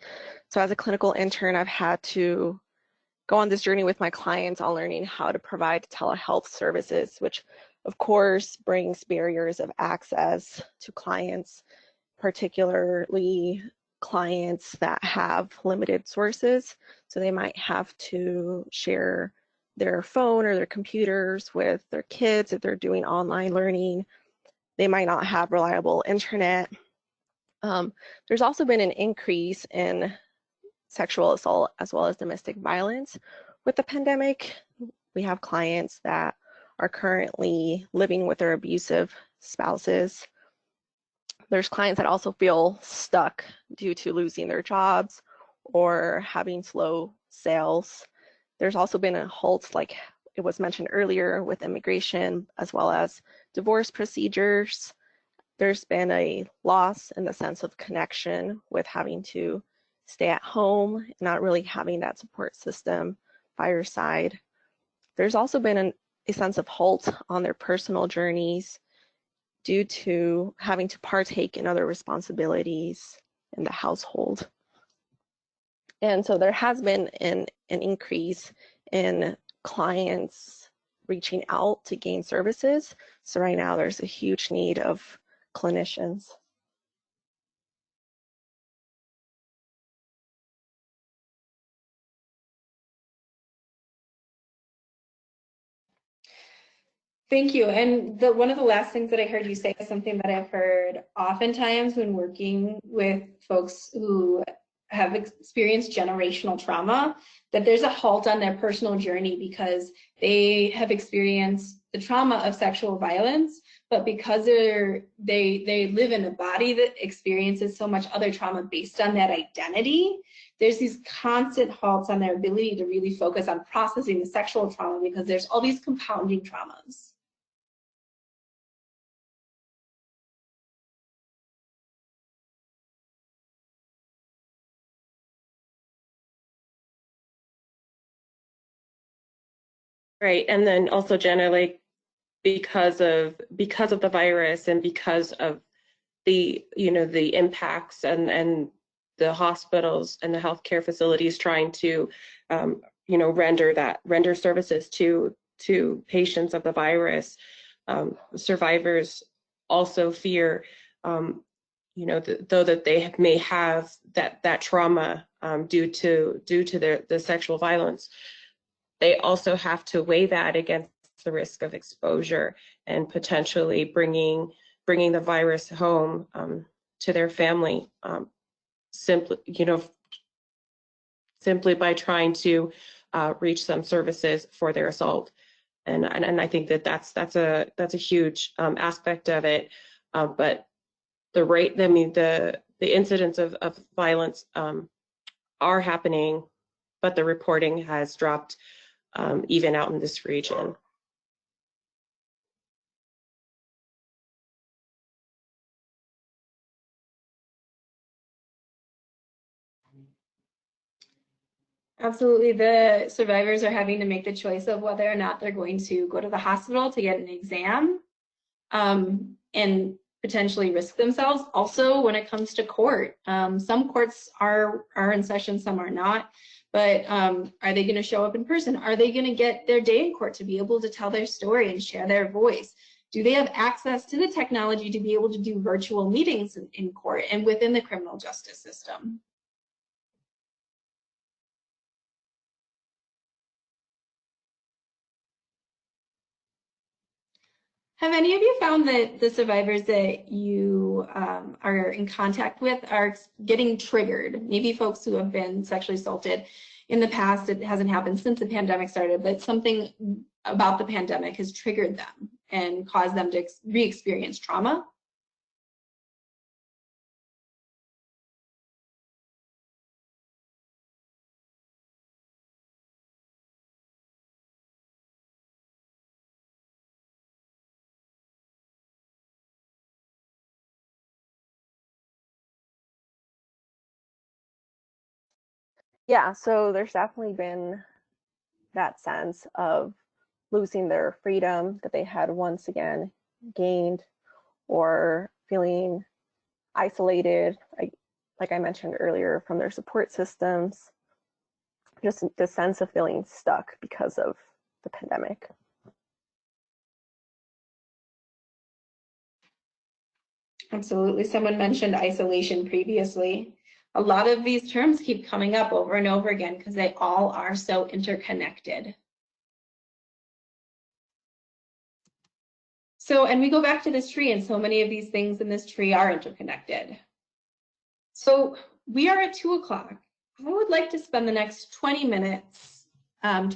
So as a clinical intern, I've had to go on this journey with my clients on learning how to provide telehealth services, which of course brings barriers of access to clients, particularly clients that have limited sources. So they might have to share their phone or their computers with their kids if they're doing online learning. They might not have reliable internet. There's also been an increase in sexual assault as well as domestic violence with the pandemic. We have clients that are currently living with their abusive spouses. There's clients that also feel stuck due to losing their jobs or having slow sales. There's also been a halt, like it was mentioned earlier, with immigration as well as divorce procedures. There's been a loss in the sense of connection with having to stay at home, not really having that support system by your side. There's also been a sense of halt on their personal journeys due to having to partake in other responsibilities in the household. And so there has been an increase in clients reaching out to gain services. So right now there's a huge need of clinicians. Thank you. And one of the last things that I heard you say is something that I've heard oftentimes when working with folks who have experienced generational trauma, that there's a halt on their personal journey because they have experienced the trauma of sexual violence, but because they live in a body that experiences so much other trauma based on that identity, there's these constant halts on their ability to really focus on processing the sexual trauma because there's all these compounding traumas. Right, and then also, Jenna, like because of the virus and because of the the impacts and the hospitals and the healthcare facilities trying to render services to patients of the virus, survivors also fear though that they may have that trauma due to the sexual violence, they also have to weigh that against the risk of exposure and potentially bringing the virus home to their family, simply by trying to reach some services for their assault. And I think that's a huge aspect of it. But the rate, I mean, the incidents of violence are happening, but the reporting has dropped even out in this region. Absolutely. The survivors are having to make the choice of whether or not they're going to go to the hospital to get an exam and potentially risk themselves. Also, when it comes to court, some courts are in session, some are not. But are they going to show up in person? Are they going to get their day in court to be able to tell their story and share their voice? Do they have access to the technology to be able to do virtual meetings in court and within the criminal justice system? Have any of you found that the survivors that you are in contact with are getting triggered? Maybe folks who have been sexually assaulted in the past, it hasn't happened since the pandemic started, but something about the pandemic has triggered them and caused them to re-experience trauma? Yeah, so there's definitely been that sense of losing their freedom that they had once again gained, or feeling isolated, like I mentioned earlier, from their support systems, just the sense of feeling stuck because of the pandemic. Absolutely. Someone mentioned isolation previously. A lot of these terms keep coming up over and over again because they all are so interconnected. So, and we go back to this tree, and so many of these things in this tree are interconnected. So we are at 2 o'clock. I would like to spend the next 20 minutes so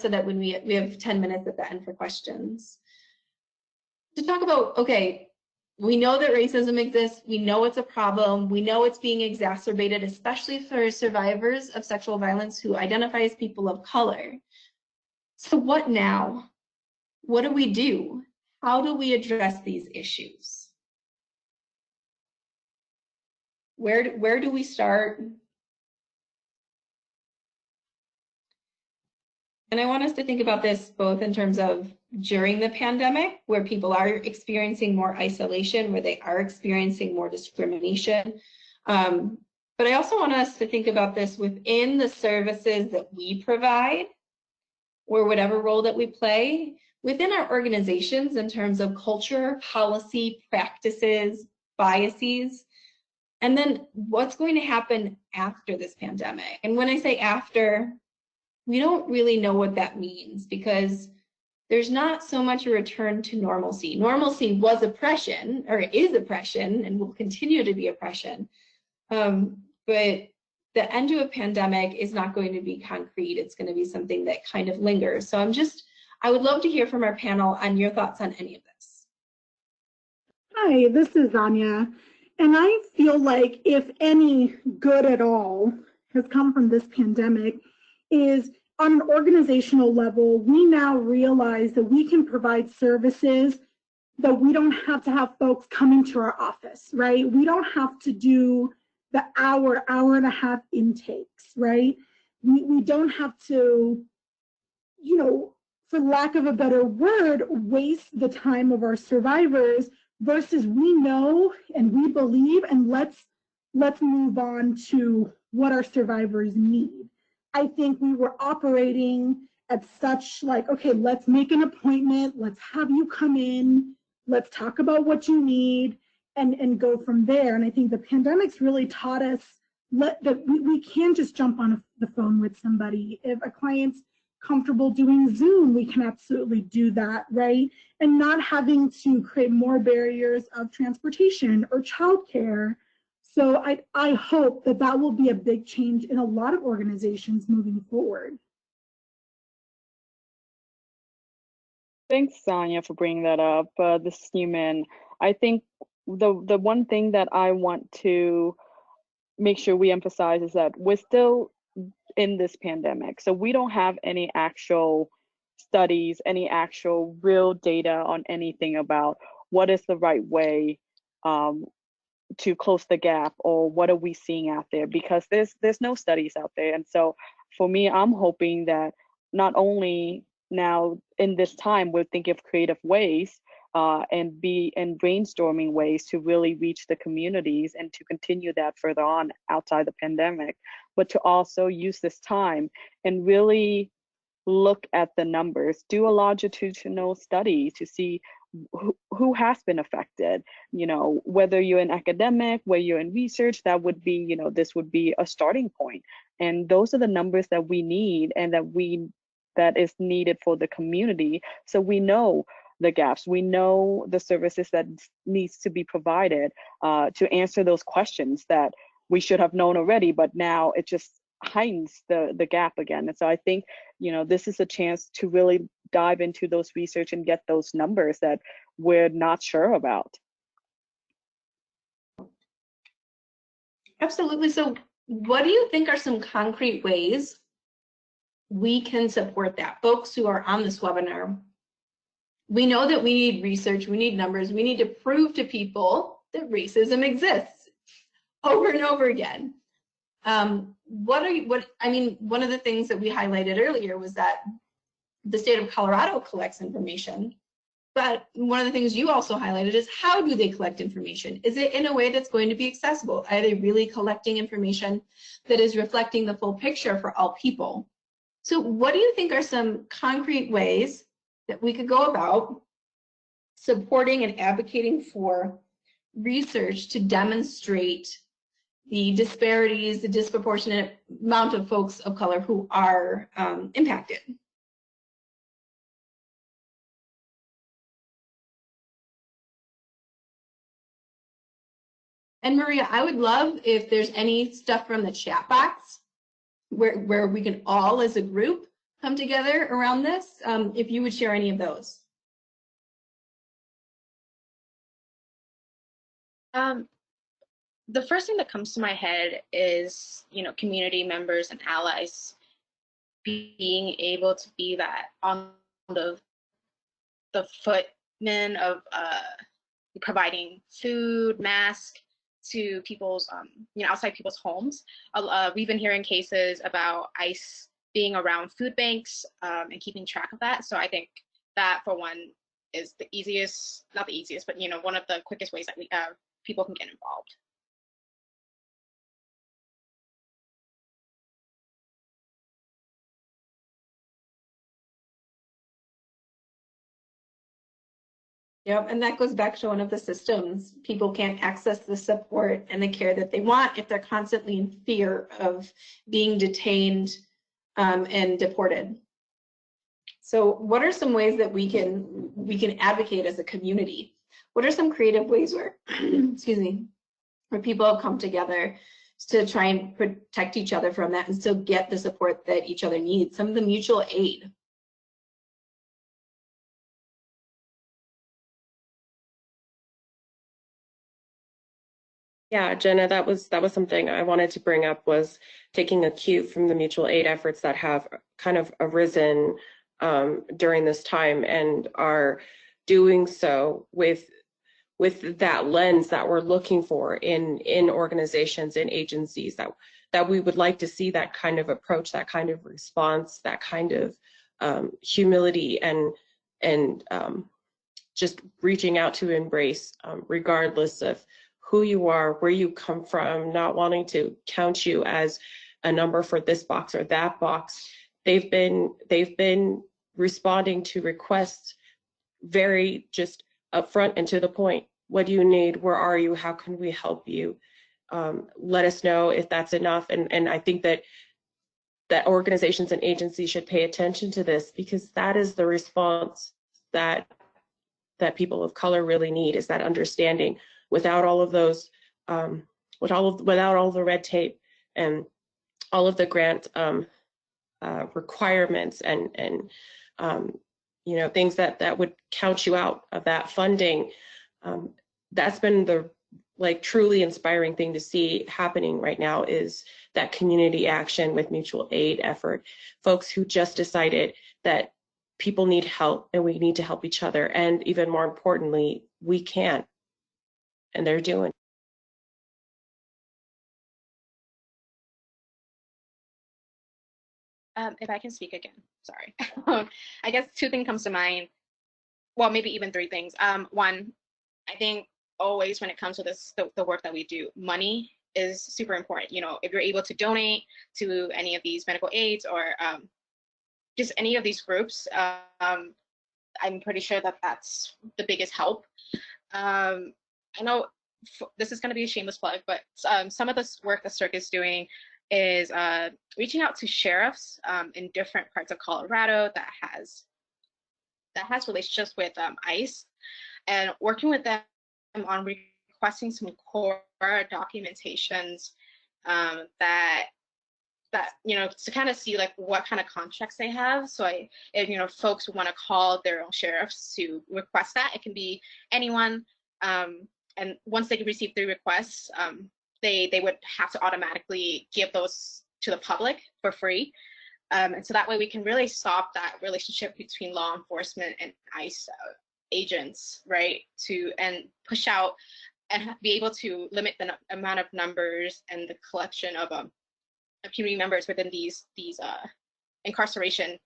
that when we have 10 minutes at the end for questions, to talk about, okay, we know that racism exists. We know it's a problem. We know it's being exacerbated, especially for survivors of sexual violence who identify as people of color. So what now? What do we do? How do we address these issues? Where do we start? And I want us to think about this both in terms of during the pandemic, where people are experiencing more isolation, where they are experiencing more discrimination. But I also want us to think about this within the services that we provide, or whatever role that we play within our organizations in terms of culture, policy, practices, biases, and then what's going to happen after this pandemic. And when I say after, we don't really know what that means, because there's not so much a return to normalcy. Normalcy was oppression, or is oppression, and will continue to be oppression. But the end to a pandemic is not going to be concrete. It's going to be something that kind of lingers. So I would love to hear from our panel on your thoughts on any of this. Hi, this is Zonya. And I feel like if any good at all has come from this pandemic is on an organizational level, we now realize that we can provide services that we don't have to have folks come into our office, right? We don't have to do the hour and a half intakes, right? We don't have to, for lack of a better word, waste the time of our survivors, versus we know and we believe, and let's move on to what our survivors need. I think we were operating at such like, okay, let's make an appointment, let's have you come in, let's talk about what you need, and go from there. And I think the pandemic's really taught us that we can just jump on the phone with somebody. If a client's comfortable doing Zoom, we can absolutely do that, right? And not having to create more barriers of transportation or childcare. So I hope that will be a big change in a lot of organizations moving forward. Thanks, Zonya, for bringing that up. This is Minh. I think the one thing that I want to make sure we emphasize is that we're still in this pandemic. So we don't have any actual studies, any actual real data on anything about what is the right way to close the gap, or what are we seeing out there, because there's no studies out there. And so for me, I'm hoping that not only now in this time we'll think of creative ways and brainstorming ways to really reach the communities and to continue that further on outside the pandemic, but to also use this time and really look at the numbers, do a longitudinal study to see who has been affected, you know, whether you're in academic, whether you're in research, that would be, you know, this would be a starting point. And those are the numbers that we need and that is needed for the community. So we know the gaps, we know the services that needs to be provided to answer those questions that we should have known already, but now it just heightens the gap again. And so I think, you know, this is a chance to really dive into those research and get those numbers that we're not sure about. Absolutely. So what do you think are some concrete ways we can support that? Folks who are on this webinar, we know that we need research, we need numbers, we need to prove to people that racism exists over and over again. One of the things that we highlighted earlier was that the state of Colorado collects information, but one of the things you also highlighted is how do they collect information? Is it in a way that's going to be accessible? Are they really collecting information that is reflecting the full picture for all people? So what do you think are some concrete ways that we could go about supporting and advocating for research to demonstrate the disparities, the disproportionate amount of folks of color who are impacted? And Maria, I would love if there's any stuff from the chat box where we can all as a group come together around this, if you would share any of those. The first thing that comes to my head is, you know, community members and allies being able to be that on the footmen of providing food, mask to people's, you know, outside people's homes. We've been hearing cases about ICE being around food banks and keeping track of that. So I think that, for one, is the easiest, not the easiest, but, you know, one of the quickest ways that we people can get involved. Yep, and that goes back to one of the systems. People can't access the support and the care that they want if they're constantly in fear of being detained and deported. So what are some ways that we can advocate as a community? What are some creative ways where, excuse me, where people have come together to try and protect each other from that and still get the support that each other needs? Some of the mutual aid. Yeah, Jenna, that was something I wanted to bring up, was taking a cue from the mutual aid efforts that have kind of arisen during this time and are doing so with that lens that we're looking for in organizations and agencies, that we would like to see that kind of approach, that kind of response, that kind of humility and just reaching out to embrace, regardless of who you are, where you come from, not wanting to count you as a number for this box or that box. They've been responding to requests very just upfront and to the point. What do you need? Where are you? How can we help you? Let us know if that's enough. And I think that organizations and agencies should pay attention to this, because that is the response that people of color really need, is that understanding. Without all of those, without all the red tape and all of the grant requirements and you know, things that would count you out of that funding, that's been the truly inspiring thing to see happening right now, is that community action with mutual aid effort. Folks who just decided that people need help and we need to help each other, and even more importantly, we can. And they're doing. If I can speak again, sorry. I guess two things comes to mind. Well, maybe even three things. One, I think always when it comes to this, the work that we do, money is super important. You know, if you're able to donate to any of these medical aids or just any of these groups, I'm pretty sure that that's the biggest help. I know this is going to be a shameless plug, but some of this work that Cirque is doing is reaching out to sheriffs in different parts of Colorado that has relationships with ICE, and working with them on requesting some core documentations that to kind of see like what kind of contracts they have. So if folks want to call their own sheriffs to request that, it can be anyone. And once they receive the requests, they would have to automatically give those to the public for free. And so that way we can really stop that relationship between law enforcement and ICE agents, right? And push out and be able to limit the amount of numbers and the collection of community members within these incarceration.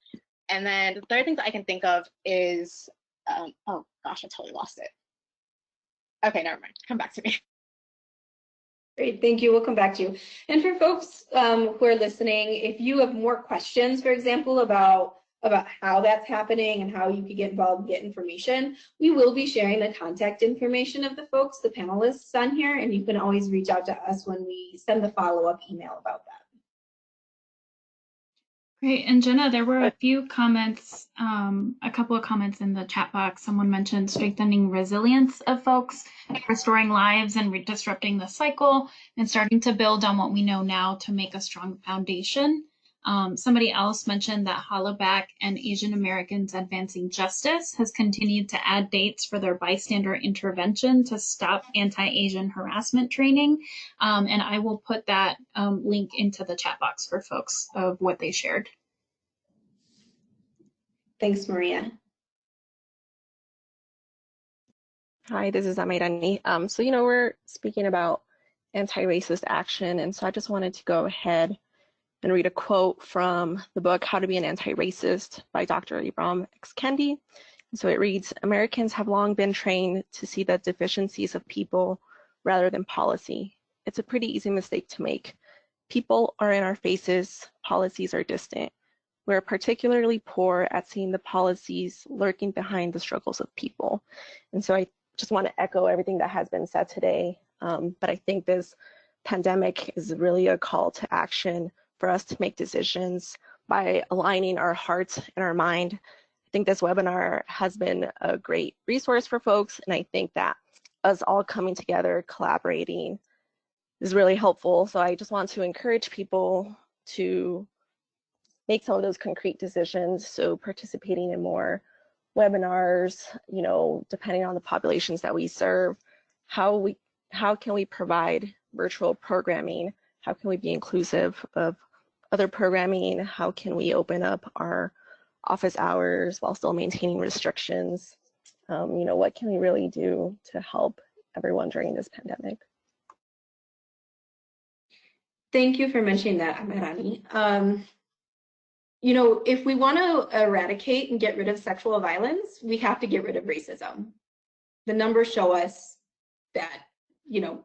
And then the third thing that I can think of is, oh gosh, I totally lost it. Okay, never mind. Come back to me. Great, thank you. We'll come back to you. And for folks who are listening, if you have more questions, for example, about how that's happening and how you could get involved and get information, we will be sharing the contact information of the folks, the panelists on here, and you can always reach out to us when we send the follow-up email about that. Great. And Jenna, there were a few comments, a couple of comments in the chat box. Someone mentioned strengthening resilience of folks, restoring lives and disrupting the cycle, and starting to build on what we know now to make a strong foundation. Somebody else mentioned that Hollaback and Asian Americans Advancing Justice has continued to add dates for their bystander intervention to stop anti-Asian harassment training. And I will put that link into the chat box for folks of what they shared. Thanks, Maria. Hi, this is Amairani. So, we're speaking about anti-racist action, and so I just wanted to go ahead and read a quote from the book How to Be an Anti-Racist by Dr. Ibram X. Kendi. And so it reads, Americans have long been trained to see the deficiencies of people rather than policy. It's a pretty easy mistake to make. People are in our faces, policies are distant. We're particularly poor at seeing the policies lurking behind the struggles of people. And so I just want to echo everything that has been said today. But I think this pandemic is really a call to action for us to make decisions by aligning our hearts and our mind. I think this webinar has been a great resource for folks, and I think that us all coming together, collaborating is really helpful. So I just want to encourage people to make some of those concrete decisions. So participating in more webinars, depending on the populations that we serve, how can we provide virtual programming? How can we be inclusive of other programming? How can we open up our office hours while still maintaining restrictions? What can we really do to help everyone during this pandemic? Thank you for mentioning that, Amairani. If we want to eradicate and get rid of sexual violence, we have to get rid of racism. The numbers show us that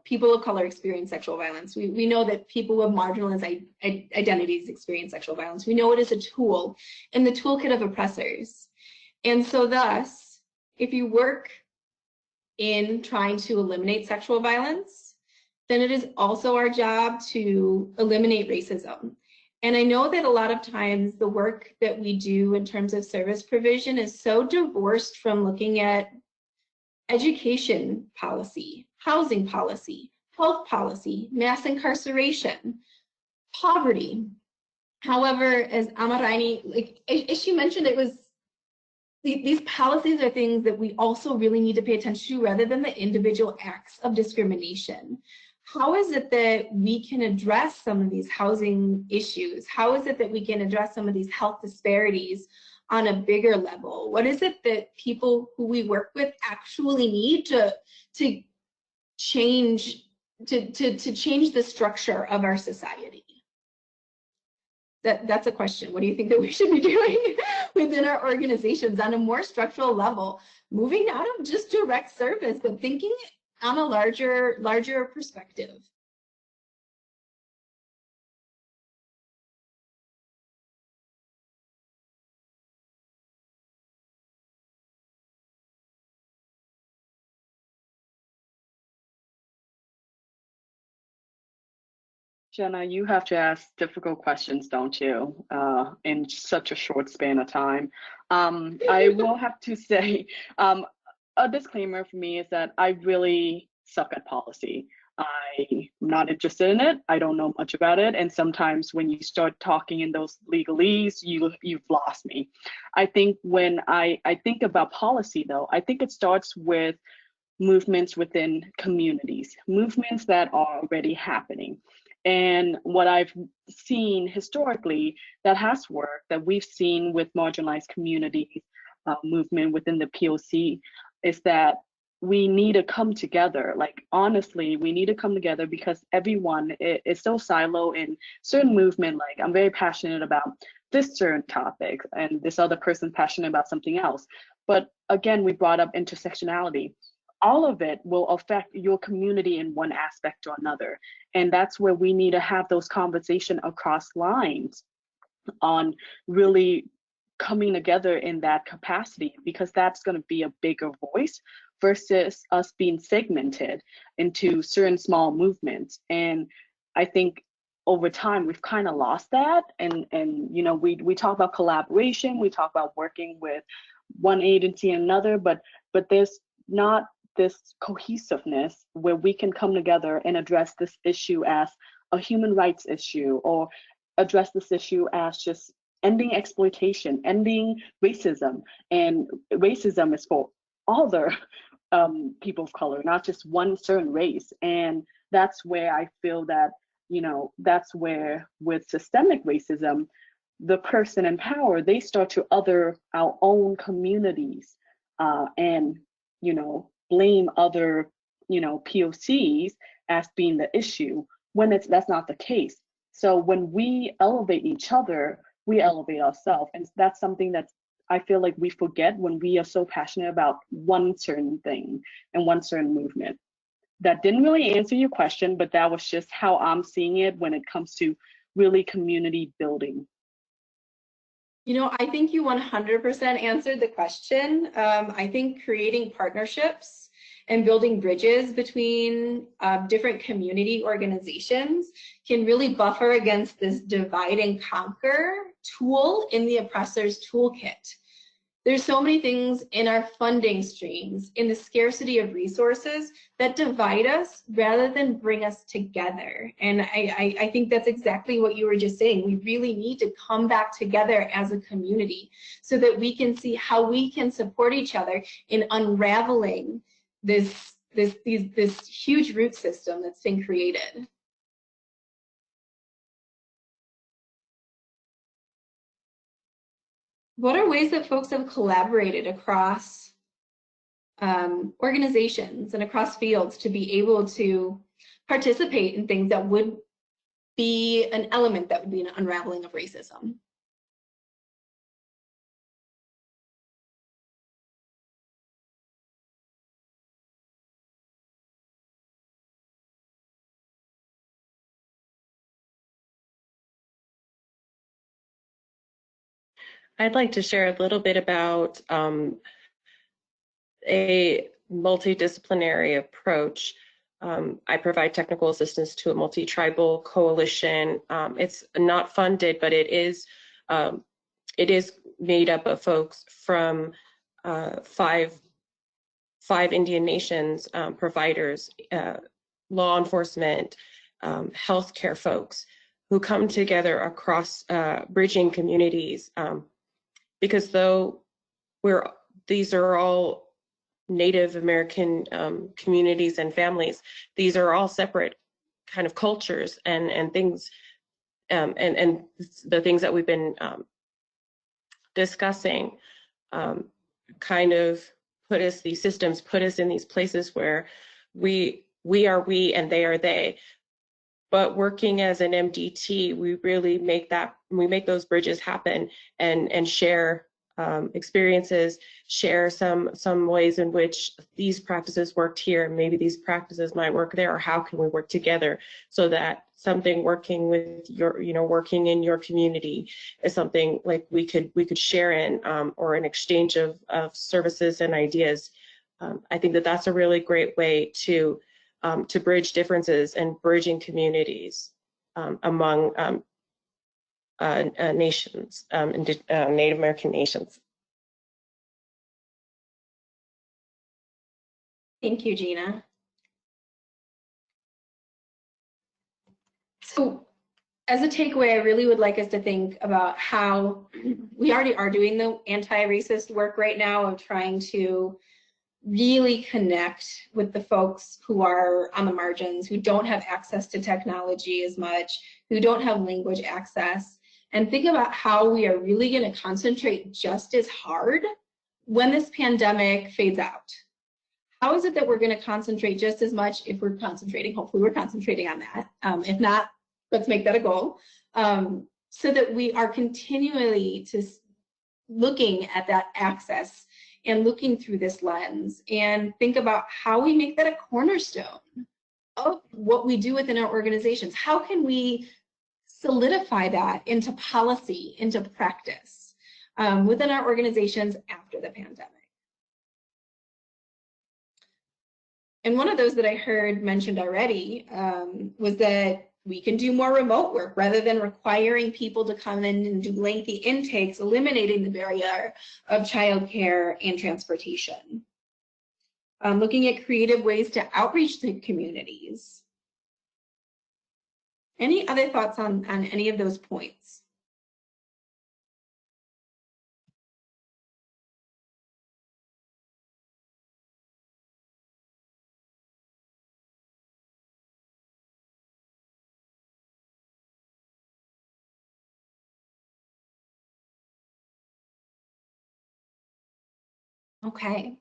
people of color experience sexual violence. We know that people with marginalized identities experience sexual violence. We know it is a tool in the toolkit of oppressors. And so thus, if you work in trying to eliminate sexual violence, then it is also our job to eliminate racism. And I know that a lot of times the work that we do in terms of service provision is so divorced from looking at education policy, housing policy, health policy, mass incarceration, poverty. However, as Amairani, as she mentioned, these policies are things that we also really need to pay attention to rather than the individual acts of discrimination. How is it that we can address some of these housing issues? How is it that we can address some of these health disparities on a bigger level? What is it that people who we work with actually need to change the structure of our society? That's a question. What do you think that we should be doing within our organizations on a more structural level, moving out of just direct service, but thinking on a larger perspective? Jenna, you have to ask difficult questions, don't you, in such a short span of time. I will have to say, a disclaimer for me is that I really suck at policy. I'm not interested in it. I don't know much about it. And sometimes when you start talking in those legalese, you've lost me. I think when I think about policy, though, I think it starts with movements within communities, movements that are already happening. And what I've seen historically that has worked, that we've seen with marginalized communities movement within the POC, is that we need to come together. Like, honestly, we need to come together because everyone is so siloed in certain movement. Like, I'm very passionate about this certain topic and this other person's passionate about something else. But again, we brought up intersectionality. All of it will affect your community in one aspect or another. And that's where we need to have those conversations across lines on really coming together in that capacity, because that's going to be a bigger voice versus us being segmented into certain small movements. And I think over time we've kind of lost that. And you know, we talk about collaboration, we talk about working with one agency and another, but there's not this cohesiveness where we can come together and address this issue as a human rights issue, or address this issue as just ending exploitation, ending racism. And racism is for all the people of color, not just one certain race. And that's where I feel that, you know, that's where with systemic racism, the person in power, they start to other our own communities and, you know, blame other, you know, POCs as being the issue when that's not the case. So when we elevate each other, we elevate ourselves. And that's something that I feel like we forget when we are so passionate about one certain thing and one certain movement. That didn't really answer your question, but that was just how I'm seeing it when it comes to really community building. You know, I think you 100% answered the question. I think creating partnerships and building bridges between different community organizations can really buffer against this divide and conquer tool in the oppressor's toolkit. There's so many things in our funding streams, in the scarcity of resources, that divide us rather than bring us together. And I think that's exactly what you were just saying. We really need to come back together as a community so that we can see how we can support each other in unraveling this huge root system that's been created. What are ways that folks have collaborated across organizations and across fields to be able to participate in things that would be an element that would be an unraveling of racism? I'd like to share a little bit about a multidisciplinary approach. I provide technical assistance to a multi-tribal coalition. It's not funded, but it is made up of folks from five Indian nations, providers, law enforcement, healthcare folks, who come together across bridging communities. Because though these are all Native American communities and families, these are all separate kind of cultures and things, and the things that we've been discussing kind of these systems put us in these places where we are we and they are they. But working as an MDT, we really make those bridges happen and share experiences, share some ways in which these practices worked here, maybe these practices might work there, or how can we work together so that something working with working in your community is something like we could share in, or an exchange of services and ideas. I think that that's a really great way to bridge differences and bridging communities. among nations, Native American nations. Thank you, Gina. So as a takeaway, I really would like us to think about how we already are doing the anti-racist work right now of trying to really connect with the folks who are on the margins, who don't have access to technology as much, who don't have language access, and think about how we are really going to concentrate just as hard when this pandemic fades out. How is it that we're going to concentrate just as much if we're concentrating? Hopefully we're concentrating on that. If not, let's make that a goal, so that we are continually looking at that access and looking through this lens, and think about how we make that a cornerstone of what we do within our organizations. How can we solidify that into policy, into practice within our organizations after the pandemic? And one of those that I heard mentioned already was that we can do more remote work rather than requiring people to come in and do lengthy intakes, eliminating the barrier of childcare and transportation. Looking at creative ways to outreach to communities. Any other thoughts on any of those points? Okay,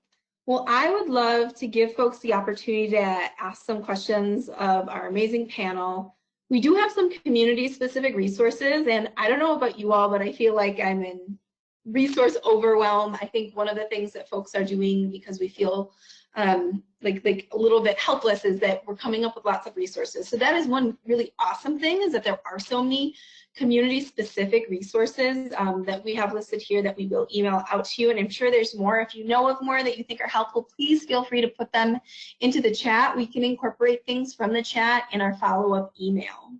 well, I would love to give folks the opportunity to ask some questions of our amazing panel. We do have some community-specific resources, and I don't know about you all, but I feel like I'm in resource overwhelm. I think one of the things that folks are doing, because we feel like a little bit helpless, is that we're coming up with lots of resources. So that is one really awesome thing, is that there are so many community-specific resources that we have listed here that we will email out to you, and I'm sure there's more. If you know of more that you think are helpful, please feel free to put them into the chat. We can incorporate things from the chat in our follow-up email.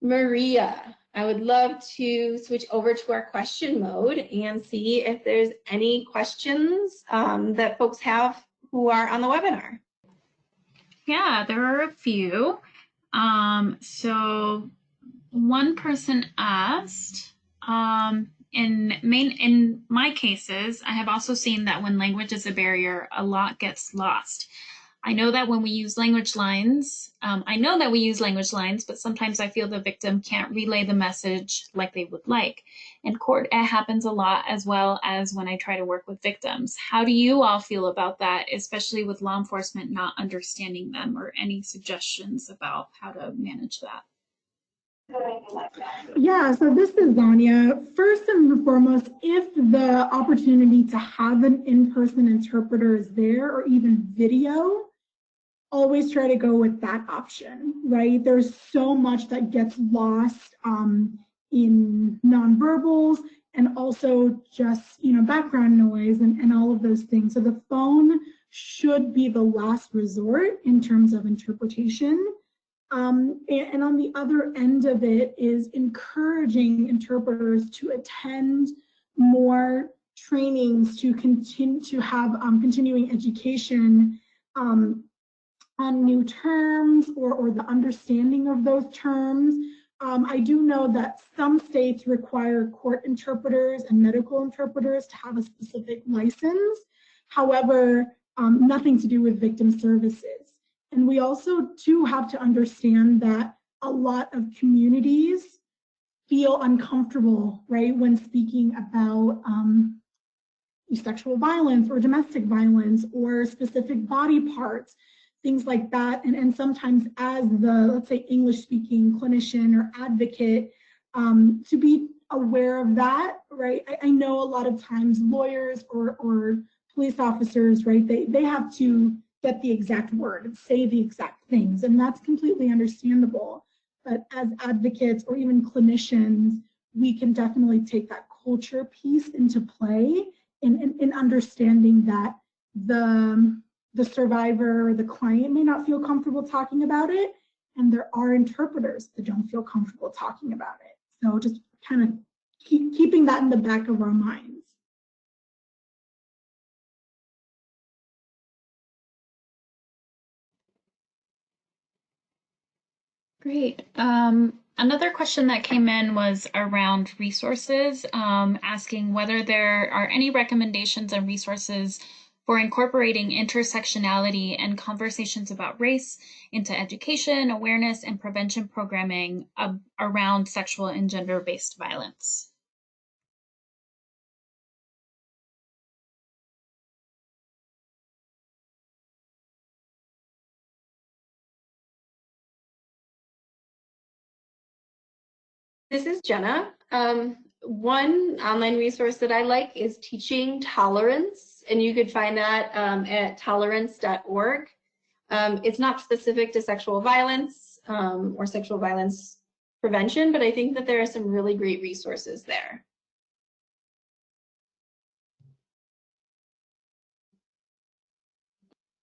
Maria, I would love to switch over to our question mode and see if there's any questions that folks have who are on the webinar. Yeah, there are a few. So one person asked, in my cases, I have also seen that when language is a barrier, a lot gets lost. I know that when we use language lines, but sometimes I feel the victim can't relay the message like they would like. In court, it happens a lot, as well as when I try to work with victims. How do you all feel about that, especially with law enforcement not understanding them, or any suggestions about how to manage that? Yeah, so this is Zonya. First and foremost, if the opportunity to have an in-person interpreter is there, or even video, always try to go with that option, right? There's so much that gets lost in nonverbals, and also just, background noise and all of those things. So the phone should be the last resort in terms of interpretation. And on the other end of it is encouraging interpreters to attend more trainings, to continue to have continuing education on new terms or the understanding of those terms. I do know that some states require court interpreters and medical interpreters to have a specific license. However, nothing to do with victim services. And we also too have to understand that a lot of communities feel uncomfortable, right, when speaking about sexual violence or domestic violence or specific body parts, things like that. And sometimes as the, let's say, English-speaking clinician or advocate, to be aware of that, right? I know a lot of times lawyers or police officers, right, they have to get the exact word and say the exact things, and that's completely understandable. But as advocates or even clinicians, we can definitely take that culture piece into play in understanding that the survivor or the client may not feel comfortable talking about it, and there are interpreters that don't feel comfortable talking about it. So just kind of keeping that in the back of our minds. Great. Another question that came in was around resources, asking whether there are any recommendations and resources for incorporating intersectionality and conversations about race into education, awareness, and prevention programming around sexual and gender-based violence. This is Jenna. One online resource that I like is Teaching Tolerance, and you could find that at tolerance.org. It's not specific to sexual violence or sexual violence prevention, but I think that there are some really great resources there.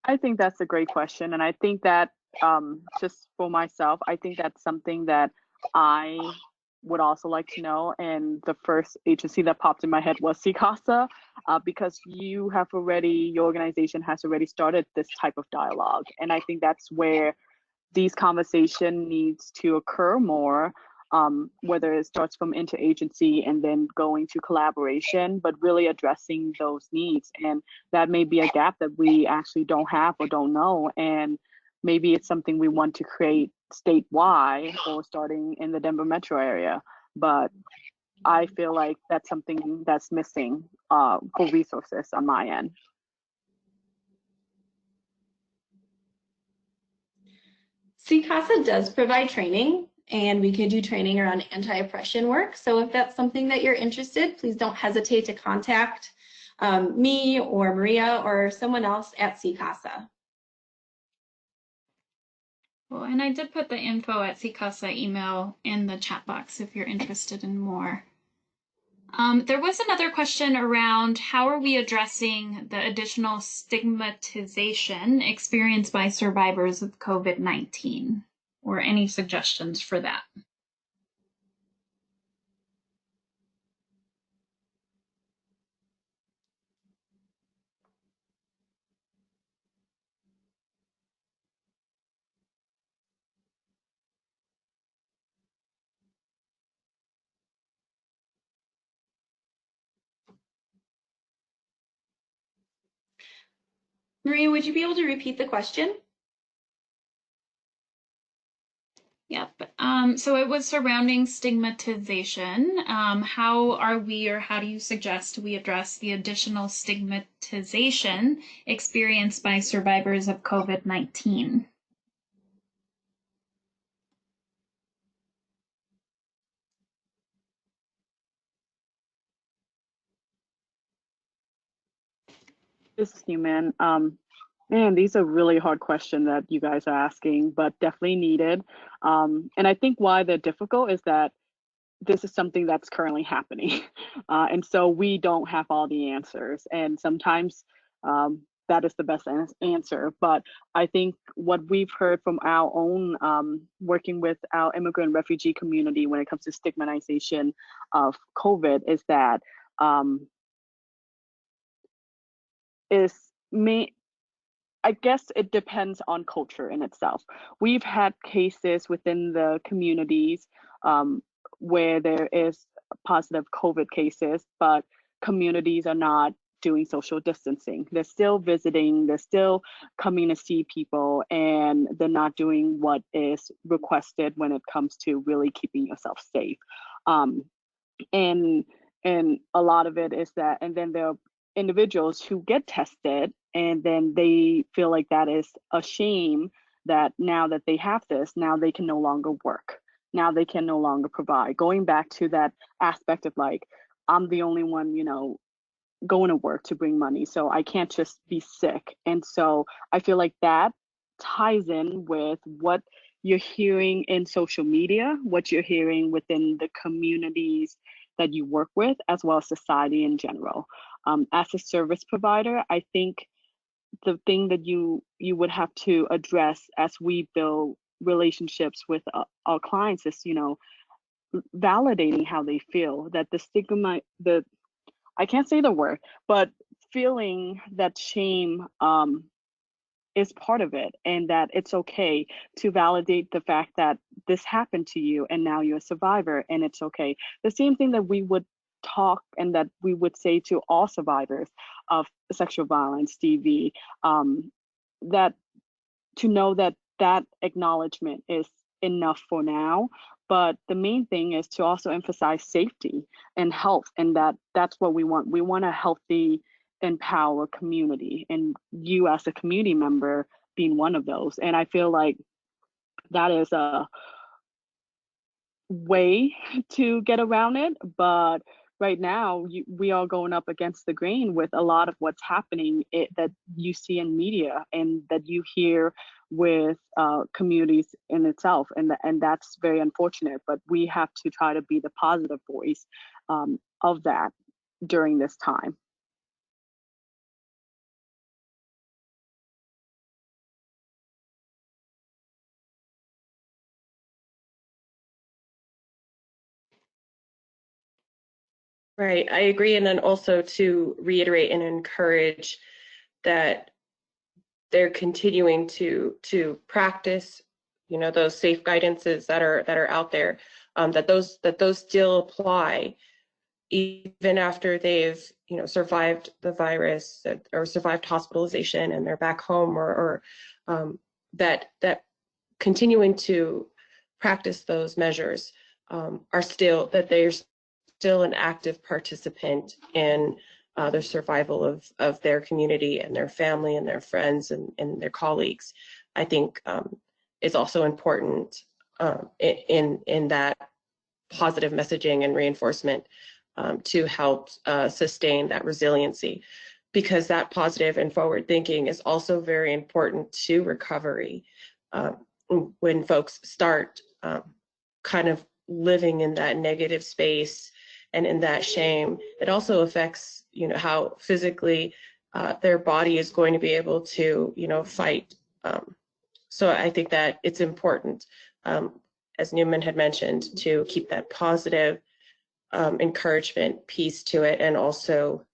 I think that's a great question. And I think that just for myself, I think that's something that I would also like to know. And the first agency that popped in my head was CICASA, because your organization has already started this type of dialogue. And I think that's where these conversation needs to occur more, whether it starts from interagency and then going to collaboration, but really addressing those needs. And that may be a gap that we actually don't have or don't know. And maybe it's something we want to create statewide or starting in the Denver metro area. But I feel like that's something that's missing for resources on my end. CICASA does provide training, and we could do training around anti-oppression work. So if that's something that you're interested, please don't hesitate to contact me or Maria or someone else at CICASA. Well, and I did put the info at CICASA email in the chat box if you're interested in more. There was another question around how are we addressing the additional stigmatization experienced by survivors of COVID-19, or any suggestions for that? Maria, would you be able to repeat the question? Yep. So it was surrounding stigmatization. How are we, or how do you suggest we address the additional stigmatization experienced by survivors of COVID-19? This is Human. Man, these are really hard questions that you guys are asking, but definitely needed. And I think why they're difficult is that this is something that's currently happening. And so we don't have all the answers. And sometimes that is the best answer. But I think what we've heard from our own working with our immigrant refugee community when it comes to stigmatization of COVID is that I guess it depends on culture in itself. We've had cases within the communities where there is positive COVID cases, but communities are not doing social distancing. They're still visiting, they're still coming to see people, and they're not doing what is requested when it comes to really keeping yourself safe. And a lot of it is that, and then there are individuals who get tested and then they feel like that is a shame that now that they have this, now they can no longer work. Now they can no longer provide. Going back to that aspect of like, I'm the only one, going to work to bring money, so I can't just be sick. And so I feel like that ties in with what you're hearing in social media, what you're hearing within the communities that you work with, as well as society in general. As a service provider, I think the thing that you would have to address as we build relationships with our clients is, validating how they feel, that the stigma, I can't say the word, but feeling that shame is part of it, and that it's okay to validate the fact that this happened to you and now you're a survivor and it's okay. The same thing that we would talk and that we would say to all survivors of sexual violence, DV, that to know that that acknowledgement is enough for now. But the main thing is to also emphasize safety and health, and that's what we want. We want a healthy, empowered community, and you as a community member being one of those. And I feel like that is a way to get around it, but right now we are going up against the grain with a lot of what's happening that you see in media and that you hear with communities in itself, and that's very unfortunate. But we have to try to be the positive voice of that during this time. Right, I agree. And then also to reiterate and encourage that they're continuing to practice, those safe guidances that are out there, that those still apply even after they've survived the virus or survived hospitalization and they're back home, or that continuing to practice those measures are still, that they're still an active participant in the survival of their community and their family and their friends and their colleagues. I think is also important in that positive messaging and reinforcement to help sustain that resiliency, because that positive and forward thinking is also very important to recovery. When folks start kind of living in that negative space and in that shame, it also affects, how physically their body is going to be able to, fight. So I think that it's important, as Newman had mentioned, to keep that positive encouragement piece to it, and also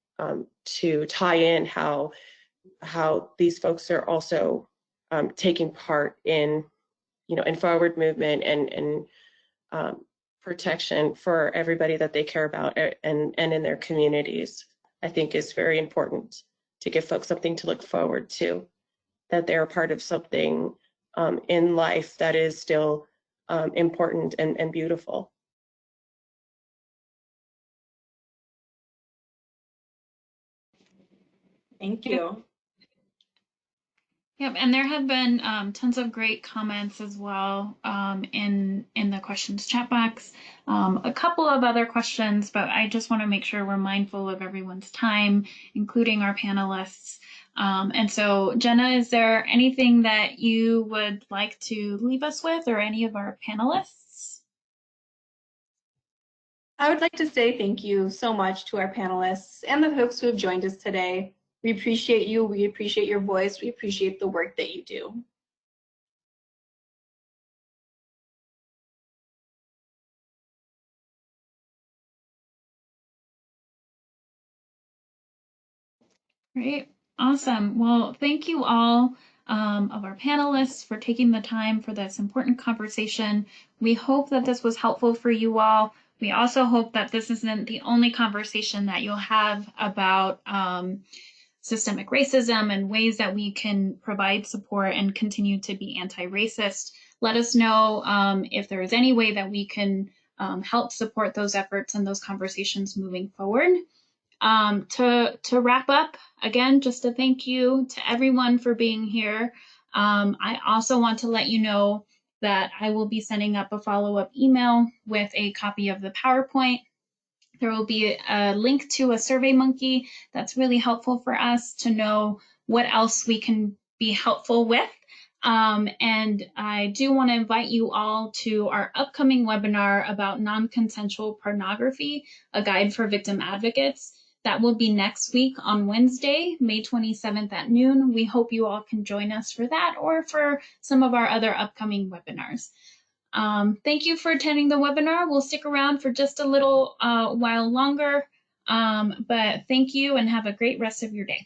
to tie in how these folks are also taking part in, in forward movement and protection for everybody that they care about and in their communities. I think is very important to give folks something to look forward to, that they're a part of something in life that is still important and beautiful. Thank you. Yep, and there have been tons of great comments as well in the questions chat box. A couple of other questions, but I just want to make sure we're mindful of everyone's time, including our panelists. And so, Jenna, is there anything that you would like to leave us with, or any of our panelists? I would like to say thank you so much to our panelists and the folks who have joined us today. We appreciate you. We appreciate your voice. We appreciate the work that you do. Great. Awesome. Well, thank you all of our panelists for taking the time for this important conversation. We hope that this was helpful for you all. We also hope that this isn't the only conversation that you'll have about systemic racism and ways that we can provide support and continue to be anti-racist. Let us know if there is any way that we can help support those efforts and those conversations moving forward. To wrap up, again, just a thank you to everyone for being here. I also want to let you know that I will be sending up a follow-up email with a copy of the PowerPoint. There will be a link to a SurveyMonkey that's really helpful for us to know what else we can be helpful with. And I do want to invite you all to our upcoming webinar about non-consensual pornography, a guide for victim advocates. That will be next week on Wednesday, May 27th at noon. We hope you all can join us for that or for some of our other upcoming webinars. Thank you for attending the webinar. We'll stick around for just a little while longer, but thank you and have a great rest of your day.